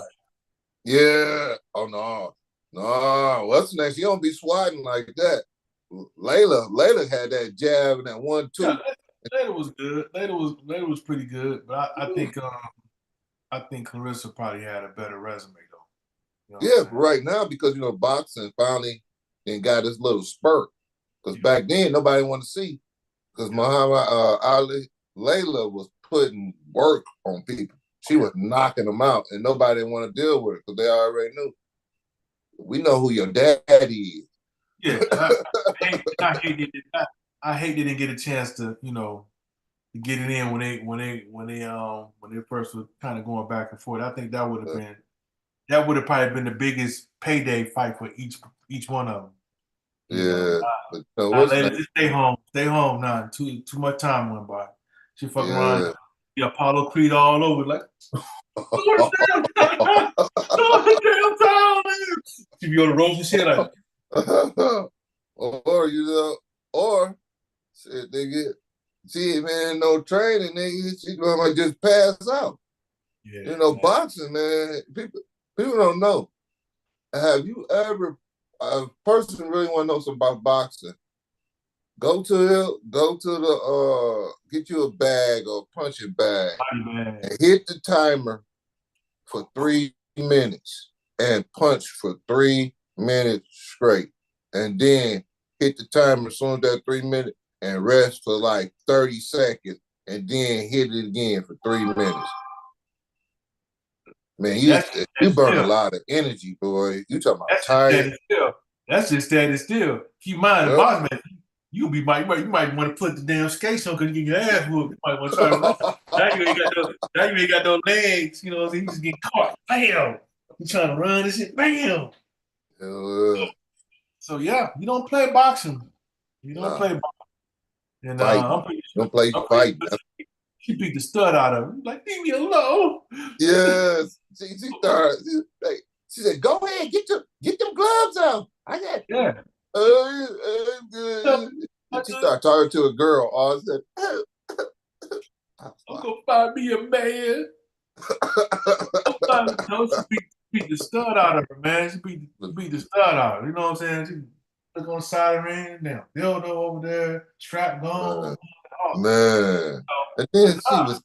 yeah, oh no, no, what's the name? She don't be swatting like that. Layla had that jab and that one Yeah, two. later was good. Later was pretty good, but I think Clarissa probably had a better resume though. You know what I'm Yeah, saying? right now because boxing finally then got this little spurt. Because back then nobody wanted to see. Because Yeah. Muhammad Ali, Layla was putting work on people. She was knocking them out, and nobody didn't want to deal with it because they already knew. We know who your daddy is. Yeah, I hate they didn't get a chance to get it in when they first were kind of going back and forth. I think that would have probably been the biggest payday fight for each one of them. You know, Yeah, but not what's later. next? Just stay home now. Too much time went by. She fucking around, Yeah. the Apollo Creed all over like. Go to damn town, go to damn town, man. She be on the road and shit like. or or shit, nigga. See, man, no training, nigga. She gonna just pass out. Yeah, Boxing, man. People don't know. Have you ever? A person really want to know something about boxing? Go to the get you a bag or a punching bag man. and hit the timer for 3 minutes and punch for 3 minutes straight, and then hit the timer as soon as that 3 minutes and rest for like 30 seconds, and then hit it again for 3 minutes. Man, you burn a Still. lot of energy, boy. You talking about That's just tired? standing still. That's just standing still. Keep in mind, the Yep. boss man, you might want to put the damn skates on because you get your ass whooped. You might want to try to run. Now you ain't got those legs. You know what I'm saying? You just get caught. Bam. You trying to run and shit. Bam. Uh, So yeah, you don't play boxing. You don't nah, play boxing. And fighting. Don't play I'm pretty fighting. sure she beat the stud out of him. Like, leave me alone. Yes. She started. She said, "Go ahead, get them gloves out. I got." Yeah. She started talking to a girl. All said, I'm gonna find me a man. No, she beat the stud out of her, man. She beat the stud out of her. You know what I'm saying? She look on the side of the ring, now dildo over there, strap gone. man. And then she was,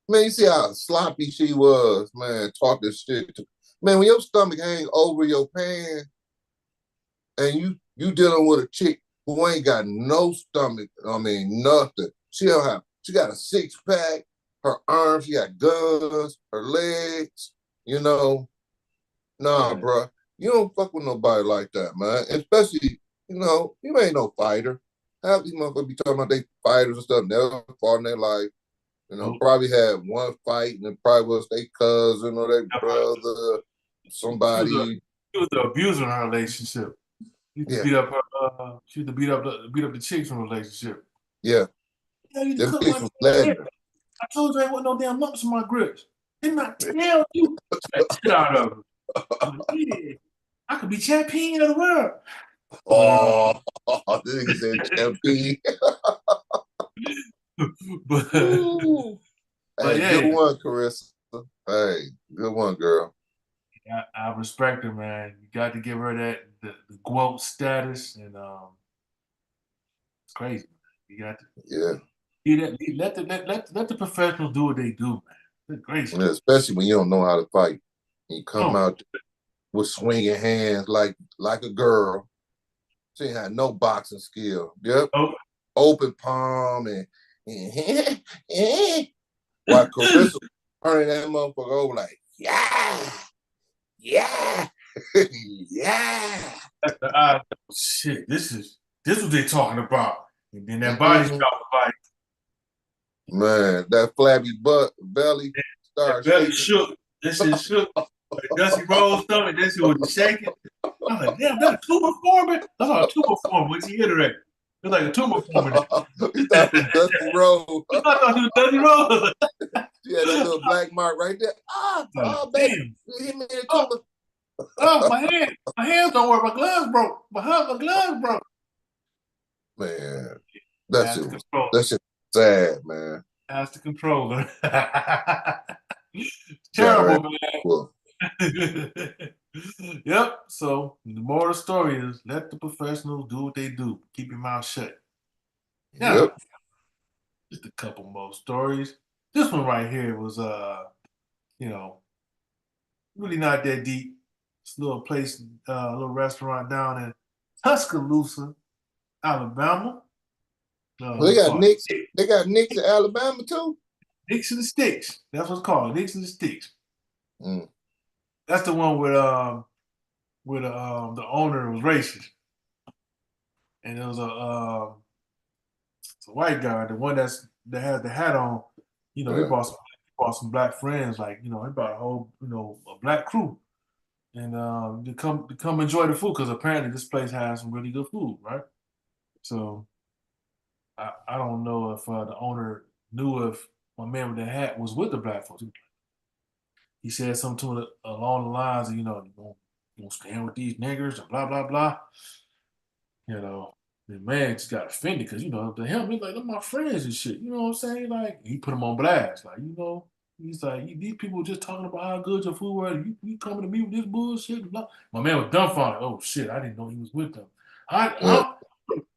man, you see how sloppy she was, man, talking shit. Man, when your stomach hang over your pants and you dealing with a chick who ain't got no stomach, I mean, nothing. She got a 6-pack. her arms, she got guns, her legs, you know. Nah, bro. You don't fuck with nobody like that, man. Especially, you ain't no fighter. Half these motherfuckers be talking about they fighters and stuff, never fought in their life. Probably had one fight and it probably was their cousin or their brother, somebody. She was the abuser in her relationship. She used to beat up her. She used to beat up the chicks in a relationship. Yeah. You to cut my grip. I told you I wasn't no damn lumps in my grips. Didn't I tell you? Shit out of her. Yeah. I could be champion of the world. Oh, this nigga said champion. But hey, good one, Carissa. Hey, good one, girl. I respect her, man. You got to give her the GOAT status, and it's crazy. You got to let the professionals do what they do, man. Crazy. Yeah, especially when you don't know how to fight. You come out with swinging hands like a girl. She ain't had no boxing skill. Yep. Open palm and while Carissa turning that motherfucker over like, yeah. Shit, this is what they talking about. And then that body fight. Man, that flabby belly starts belly shook. This is shook. Dusty Rhodes stomach, this was shaking. I'm like, damn, that's a tumor forming? That's not a tumor forming. What's he iterating? It's like a tumor forming. He thought it was Dusty Rhodes. I thought he was Dusty Rhodes. Yeah, that little black mark right there. Oh, baby. Hit me in the tumor. Oh, my hands don't work. My gloves broke. My gloves broke. Man, that shit sad, man. Has to control her. Terrible, man. Yep. So the moral of the story is let the professionals do what they do. Keep your mouth shut. Now, just a couple more stories. This one right here was really not that deep. It's a little place, a little restaurant down in Tuscaloosa, Alabama. They got Knicks. They got Knicks in Alabama too. Knicks and the Sticks. That's what it's called. Knicks and the Sticks. That's the one where the owner was racist, and it was a white guy, the one that has the hat on. He brought some black friends, like he brought a whole a black crew, and to come enjoy the food because apparently this place has some really good food, right? So I don't know if the owner knew if my man with the hat was with the black folks. He said something to him along the lines of, you don't stand with these niggers and blah, blah, blah. The man just got offended because, to him, he's like, they're my friends and shit. You know what I'm saying? Like, he put him on blast. Like, he's like, these people just talking about how good your food was. You coming to me with this bullshit? Blah. My man was dumbfounded. Oh, shit, I didn't know he was with them.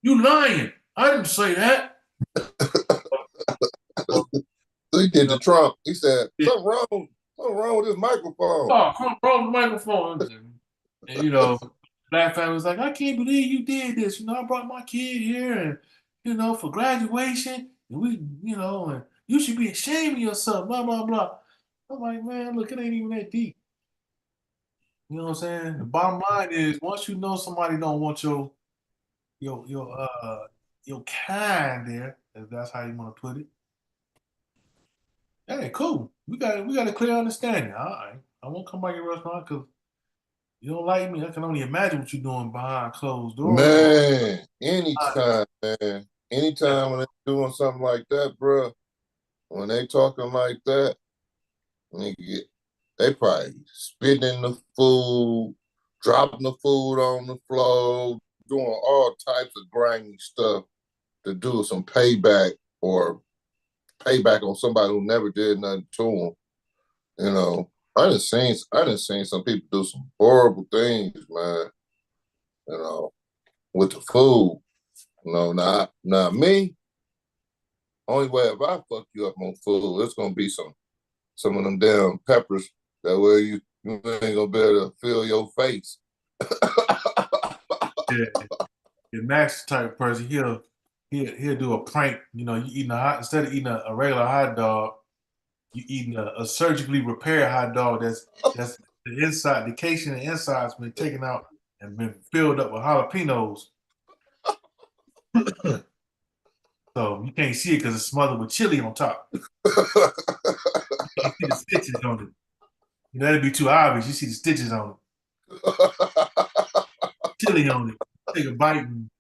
You lying. I didn't say that. So he did to Trump. He said, something wrong with this microphone. Oh, something wrong with the microphone. And, black family was like, I can't believe you did this. I brought my kid here and, for graduation. And and you should be ashamed of yourself, blah, blah, blah. I'm like, man, look, it ain't even that deep. You know what I'm saying? The bottom line is once you know somebody don't want your kind there, if that's how you want to put it. Hey, cool. We got a clear understanding. All right. I won't come by your restaurant because you don't like me. I can only imagine what you're doing behind closed doors. Man, anytime, man. Anytime when they're doing something like that, bro, when they talking like that, they probably spitting in the food, dropping the food on the floor, doing all types of grimy stuff to do some payback on somebody who never did nothing to them. I done seen some people do some horrible things, man. With the food. Not me. Only way if I fuck you up on food, it's gonna be some of them damn peppers. That way you ain't gonna be able to feel your face. Yeah, Max type of person, he'll do a prank. You eating instead of eating a regular hot dog, you eating a surgically repaired hot dog that's the inside, the casing and inside's been taken out and been filled up with jalapenos. So you can't see it because it's smothered with chili on top. You see the stitches on it. You know, that'd be too obvious. You see the stitches on it, chili on it. Take a bite and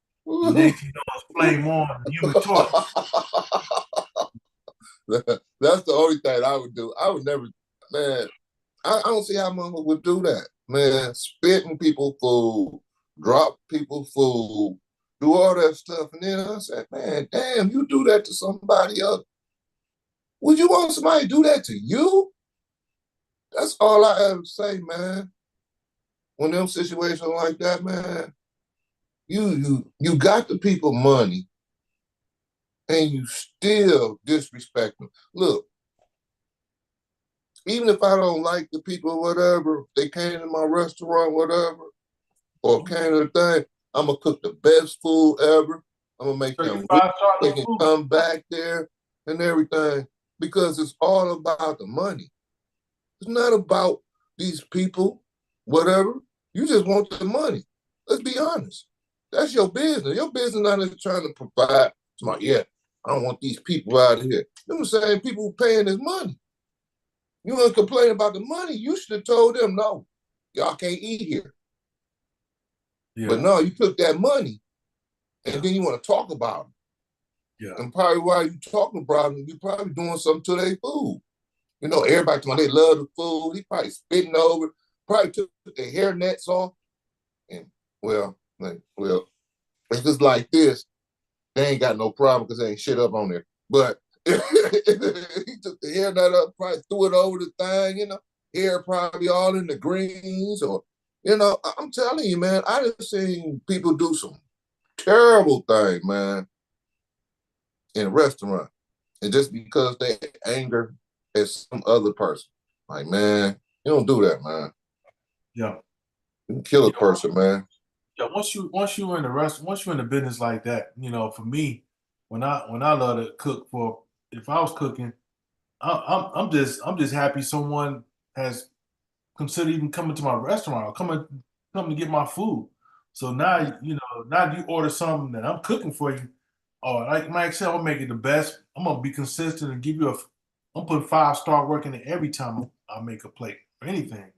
next you know it's flame on, human torch. That's the only thing I would do. I would never, man. I don't see how mama would do that, man. Spit in people food, drop people food, do all that stuff, and then I said, man, damn, you do that to somebody else. Would you want somebody to do that to you? That's all I ever say, man. When them situations like that, man, you got the people money, and you still disrespect them. Look, even if I don't like the people or whatever, they came to my restaurant, whatever, or came to the thing, I'm gonna cook the best food ever. I'm gonna make them wish they can come back there and everything because it's all about the money. It's not about these people, whatever. You just want the money. Let's be honest. That's your business. Your business not just trying to provide. Somebody, yeah, I don't want these people out of here. Them the same people who paying this money. You want to complain about the money? You should have told them, no, y'all can't eat here. Yeah. But no, you took that money and then you want to talk about it. Yeah. And probably while you talking about it, you probably doing something to their food. You know, everybody talking, they love the food. He probably spitting over, probably took their hair nets off. And well, if it's like this, they ain't got no problem because they ain't shit up on there. But he took the hair net up, probably threw it over the thing, you know, hair probably all in the greens or, you know, I'm telling you, man, I just seen people do some terrible things, man, in a restaurant. And just because they anger at some other person, like, man, you don't do that, man. Yeah. You can kill a person, man. Yeah, once you're in the restaurant, once you're in the business like that, you know, for me, when I love to cook for, if I was cooking, I'm just happy someone has considered even coming to my restaurant or coming to get my food. So now you know, now you order something that I'm cooking for you, or like Mike said, I'm gonna make it the best. I'm gonna be consistent and give you I'm putting 5-star work in it every time I make a plate or anything.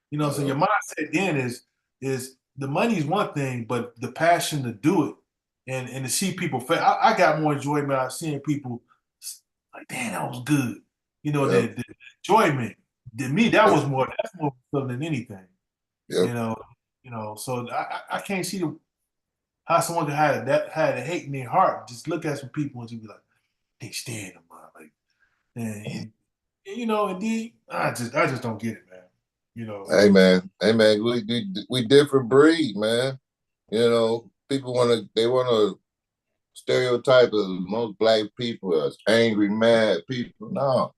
You know, so your mindset then is the money is one thing, but the passion to do it and to see people fail. I got more enjoyment out of seeing people like, damn, that was good. You know, the enjoyment. To me, that's more fulfilling than anything. Yep. You know, so I can't see how someone could had a hate in their heart. Just look at some people and just be like, they stand them up. Like, and you know, and then I just don't get it, man. You know. Hey man, we different breed, man. You know, people they want to stereotype of most black people as angry, mad people. No,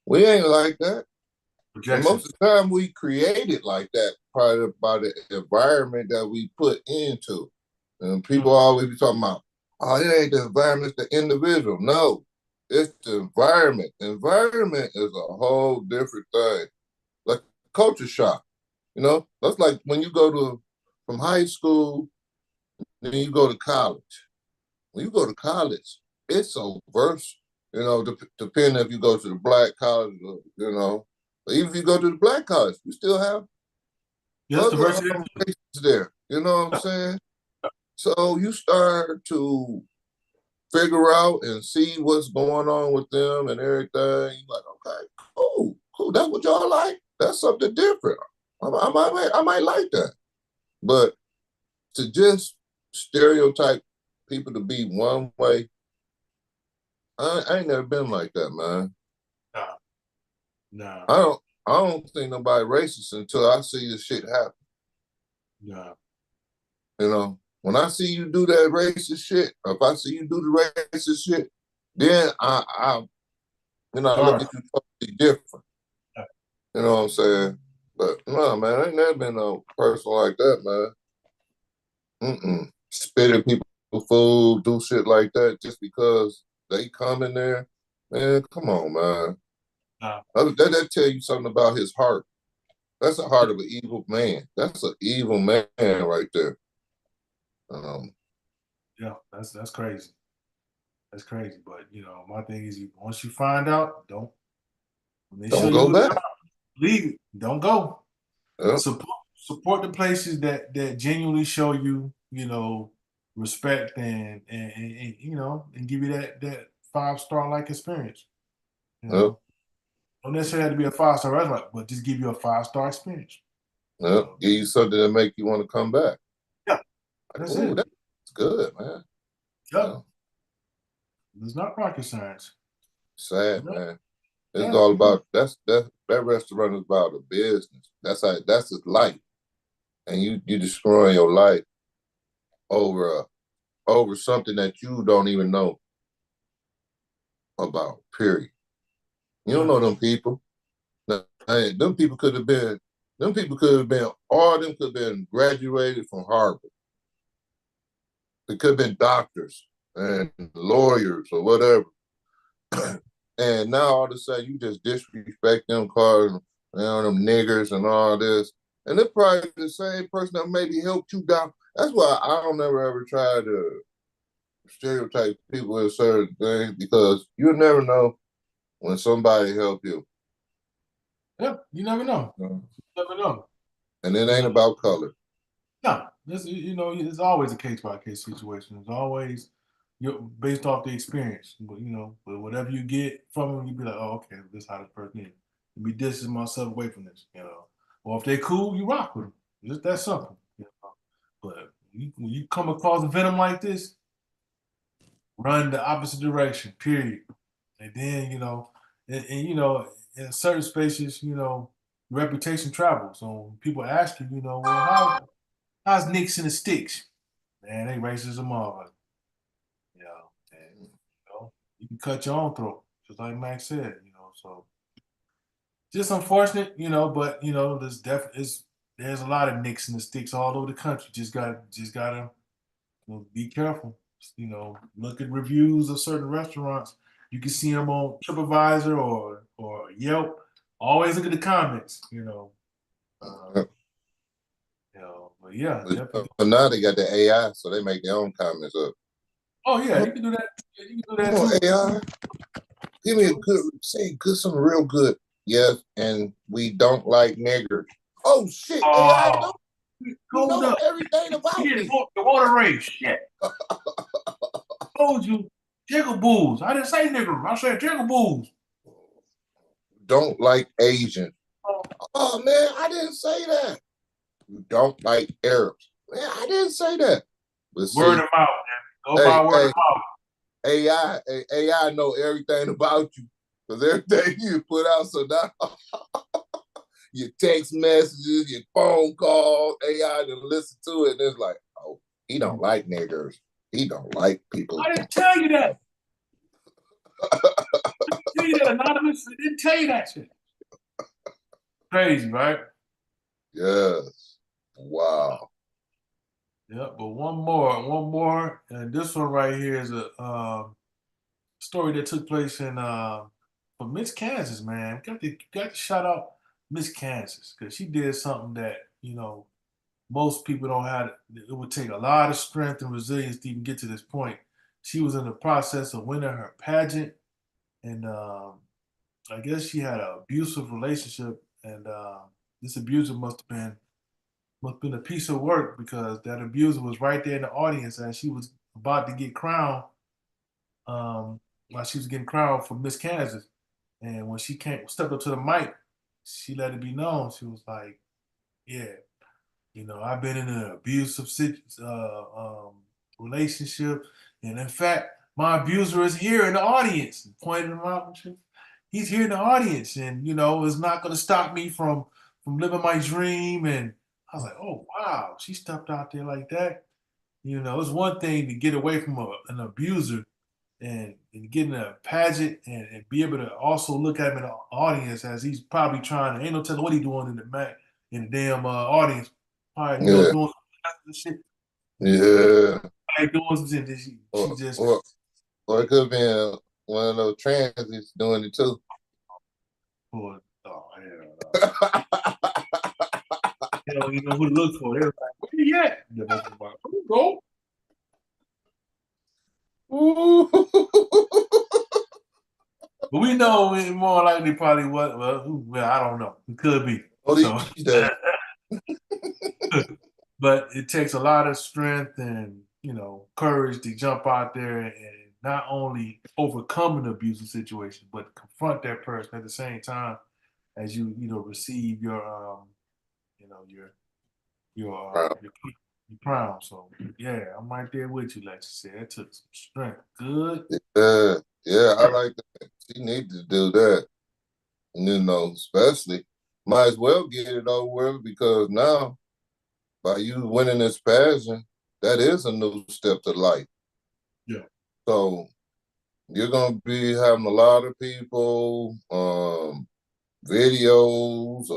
we ain't like that. And most of the time we created like that, probably by the environment that we put into. And people always be talking about, oh, it ain't the environment, it's the individual. No, it's the environment. The environment is a whole different thing. Like culture shock. You know, that's like when you go from high school, then you go to college. When you go to college, it's so diverse. You know, depending if you go to the black college, or, you know, but even if you go to the black college, you still have other races there. You know what I'm saying? So you start to figure out and see what's going on with them and everything. You're like, okay, cool. That's what y'all like. That's something different. I might like that. But to just stereotype people to be one way, I ain't never been like that, man. No. I don't think nobody racist until I see this shit happen. No. You know, when I see you do that racist shit, or if I see you do the racist shit, then I look at you totally different. You know what I'm saying? But no, man, I ain't never been no person like that, man. Spitting people food, do shit like that just because they come in there. Man, come on, man. Nah, That tell you something about his heart. That's the heart of an evil man. That's an evil man right there. Um, yeah, that's crazy. That's crazy. But my thing is, once you find out, don't when they show don't you go a job, back. leave it. Don't go. Yep, Support the places that genuinely show you, respect and and give you that 5-star like experience. You yep, know, don't necessarily have to be a 5-star restaurant, but just give you a 5-star experience. yep. Give you something that make you want to come back. Yeah, Like, that's oh, it. that's good, man. Yep, Yeah. it's not rocket science. Sad, No, man. It's yeah, all about that restaurant is about a business. That's his life. And you destroying your life over over something that you don't even know about, period. You don't yeah, know them people. Nah, hey, them people could have been, all of them could have been graduated from Harvard. They could have been doctors and lawyers or whatever. And now all of a sudden you just disrespect them, calling them niggers and all this. And they're probably the same person that maybe helped you down. That's why I don't never ever try to stereotype people with certain things, because you never know when somebody help you. yeah. You never know. You know? You never know. And it You ain't know, about color. no, it's always a case by case situation. It's always based off the experience. But whatever you get from them, you be like, oh, okay, this is how this person is. Let me distance myself away from this. Or if they cool, you rock with them. Just that simple. But when you come across a venom like this, run the opposite direction. Period. And then and in certain spaces, reputation travels. So when people ask you, well, how's Nicks and the Sticks? Man, they racist as a motherfucker. And you can cut your own throat, just like Max said. So just unfortunate, but there's a lot of Nicks and the Sticks all over the country. Just gotta be careful. Look at reviews of certain restaurants. You can see them on TripAdvisor or Yelp. Always look at the comments. Uh, but yeah, definitely. But now they got the AI, so they make their own comments up. Oh yeah, Come you can do that. Yeah, you can do that on, too. AI. Give me a good, say good, something real good. Yes, and we don't like niggers. Oh shit, AI, Oh, you hold know up. everything about Yeah, me. the water race. Shit. Told you. Jiggleballs. I didn't say nigger. I said jiggleballs. Don't like Asian. Oh man, I didn't say that. You don't like Arabs. Man, I didn't say that. But Word see, of mouth, man. Go by hey, word of hey, mouth. AI know everything about you. Because everything you put out, so now your text messages, your phone calls, AI to listen to it, and it's like, oh, he don't like niggers. He don't like people. I didn't tell you that. I didn't tell you that, anonymous. I didn't tell you that shit. Crazy, right? Yes. Wow. Yeah, but one more, and this one right here is a story that took place in for Miss Kansas, man. Got to shout out Miss Kansas because she did something that most people don't have. It would take a lot of strength and resilience to even get to this point. She was in the process of winning her pageant, and I guess she had an abusive relationship, and this abuser must have been a piece of work because that abuser was right there in the audience as she was about to get crowned. While she was getting crowned for Miss Kansas, and when she came stepped up to the mic, she let it be known. She was like, "Yeah, I've been in an abusive relationship, and in fact, my abuser is here in the audience." And pointed him out. He's here in the audience, and it's not going to stop me from living my dream. And I was like, "Oh wow!" She stepped out there like that. It's one thing to get away from an abuser and get in a pageant and be able to also look at him in the audience as he's probably trying to, ain't no telling what he's doing in the damn audience. Probably, Yeah. doing some shit. Yeah. Probably doing some shit. She Or, just, or, or it could have been one of those transies doing it too. for. Oh hell no. They don't even know who to look for. They're like, where you at? They're like, where you go? Ooh. But we know it more likely probably what. Well, I don't know. It could be. All So, these days. but it takes a lot of strength and courage to jump out there and not only overcome an abusive situation, but confront that person at the same time as you receive your crown. So yeah, I'm right there with you, like you said. It took some strength. Good. Yeah, I like that. She needs to do that. Especially might as well get it over with because now by you winning this pageant, that is a new step to life. Yeah. So you're gonna be having a lot of people, videos,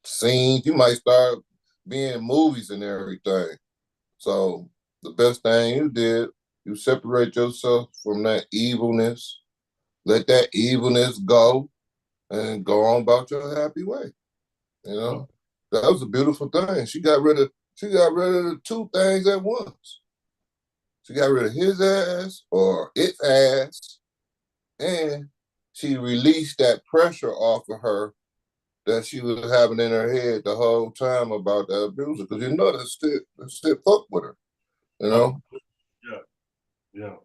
scenes. You might start being in movies and everything. So the best thing you did, you separate yourself from that evilness, let that evilness go, and go on about your happy way. That was a beautiful thing. She got rid of the two things at once. She got rid of his ass or its ass, and she released that pressure off of her that she was having in her head the whole time about the abuser. Because that still fuck with her. Yeah. Yeah.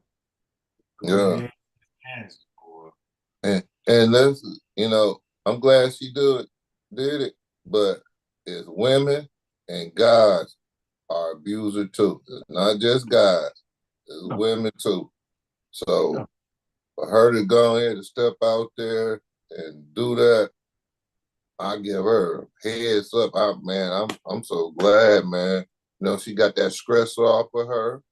Yeah. Hands, boy. And that's I'm glad she did it, but it's women and guys are abuser too. It's not just guys, it's women too. So for her to go ahead and step out there and do that, I give her heads up. I'm so glad, man. She got that stress off of her.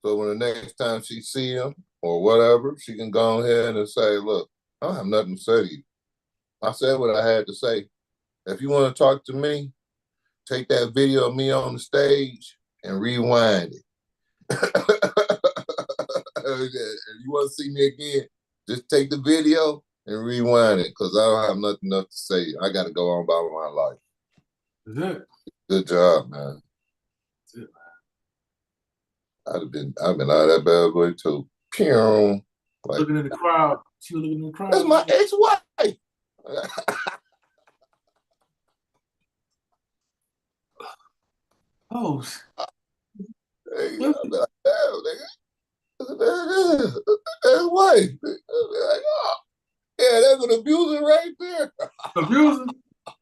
So when the next time she see him or whatever, she can go ahead and say, look, I don't have nothing to say to you. I said what I had to say. If you want to talk to me, take that video of me on the stage and rewind it. If you want to see me again, just take the video and rewind it because I don't have nothing else to say. I got to go on about my life. That's it. Good job, man. That's it, man. I've been out of that bad boy too. Pew. Like, looking in the crowd. She was looking in the crowd. That's my ex-wife. Oh. Hey, I'm like, damn, nigga. That's wife. Like, oh, yeah, that's an abuser right there. Abuser?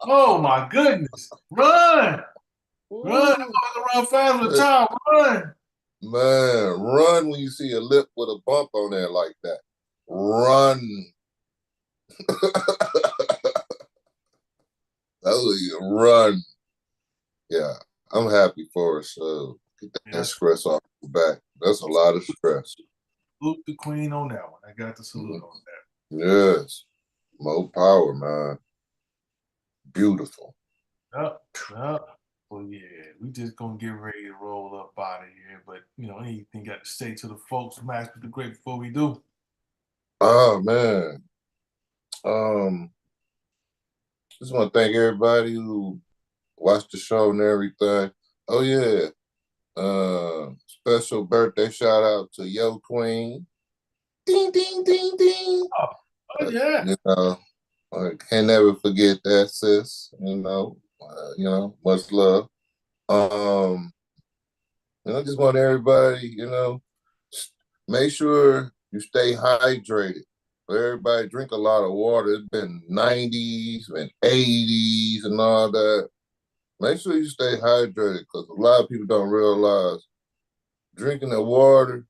Oh my goodness. Run. Run. I'm gonna run fast with time. Run. Man, run when you see a lip with a bump on there like that. Run. Run. Yeah, I'm happy for her. So get that stress off the back. That's a lot of stress. Salute the queen on that one. I got the salute on that. Yes. More power, man. Beautiful. Yep. Well, yeah, we just gonna get ready to roll up out of here. But anything got to say to the folks, Master the Great, before we do? Oh man. Just want to thank everybody who watched the show and everything. Oh yeah. Special birthday shout out to Yo Queen. Ding ding ding ding. Oh yeah. I can never forget that, sis. Much love. I just want everybody, make sure you stay hydrated. Everybody drink a lot of water. It's been 90s and 80s and all that. Make sure you stay hydrated because a lot of people don't realize drinking the water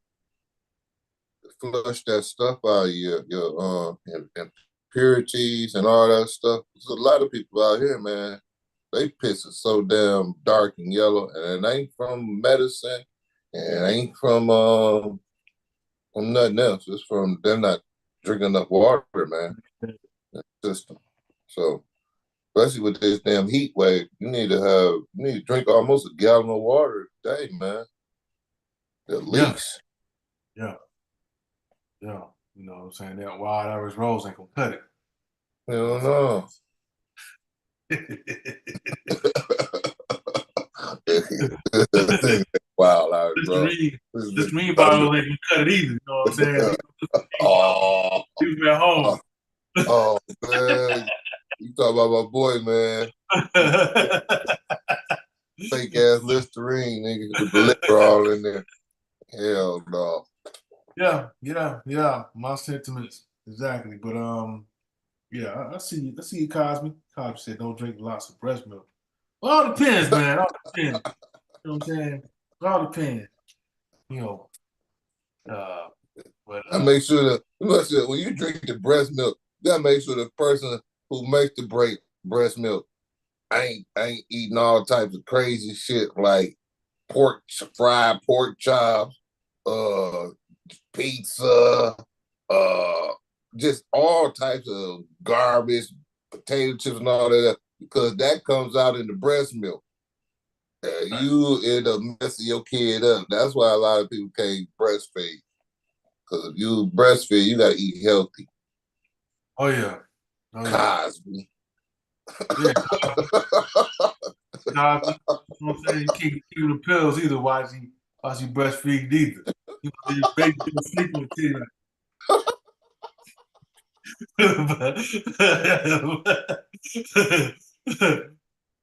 flush that stuff out of your impurities and all that stuff. There's a lot of people out here, man. They piss is so damn dark and yellow, and it ain't from medicine, and it ain't from nothing else. It's from they're not drinking enough water, man. In the system. So, especially with this damn heat wave, you need to drink almost a gallon of water a day, man. At least. Yeah. You know what I'm saying? That Wild Irish Rose ain't gonna cut it. Hell no. Wow, out, This bro. Reed, This this nigga Reed thunder. bottle ain't gonna cut it either. You know what I'm saying? Reed bottle. Oh, Leave him at home. oh, oh, man. You talk about my boy, man. Fake ass Listerine, nigga, with the liquor all in there. Hell no. Yeah. My sentiments exactly. But yeah, I see. I see you, Cosby. Cosby said, "Don't drink lots of breast milk." Well, all depends, man. All depends. You know what I'm saying? It all depends. You know. Uh, but I make sure that when you drink the breast milk, you gotta make sure the person who makes the breast milk ain't eating all types of crazy shit like fried pork chops, uh, pizza, uh, just all types of garbage, potato chips and all that, because that comes out in the breast milk. You end up messing your kid up. That's why a lot of people can't breastfeed. Because if you breastfeed, you gotta eat healthy. oh yeah, oh yeah, Cosby. yeah. Cosby. You know what I'm saying? You can't give him the pills either. Why she breastfeeding either? You know, your baby been sleeping with you.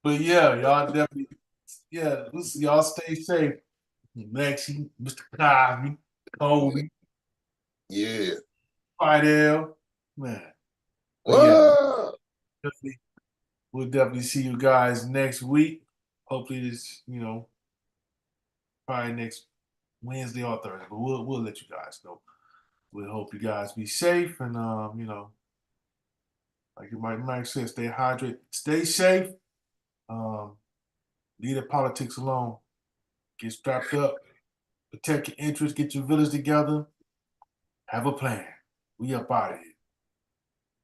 But yeah, y'all definitely, yeah, listen, y'all stay safe. Lexi, Mr. Cosby, Kobe, Yeah. Fidel, man. But yeah, What? definitely, we'll definitely see you guys next week. Hopefully, this, probably next Wednesday or Thursday. But we'll let you guys know. We hope you guys be safe and like Mike said, stay hydrated, stay safe. Um, leave the politics alone. Get strapped up, protect your interests, get your village together, have a plan. We up out of here.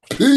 Peace.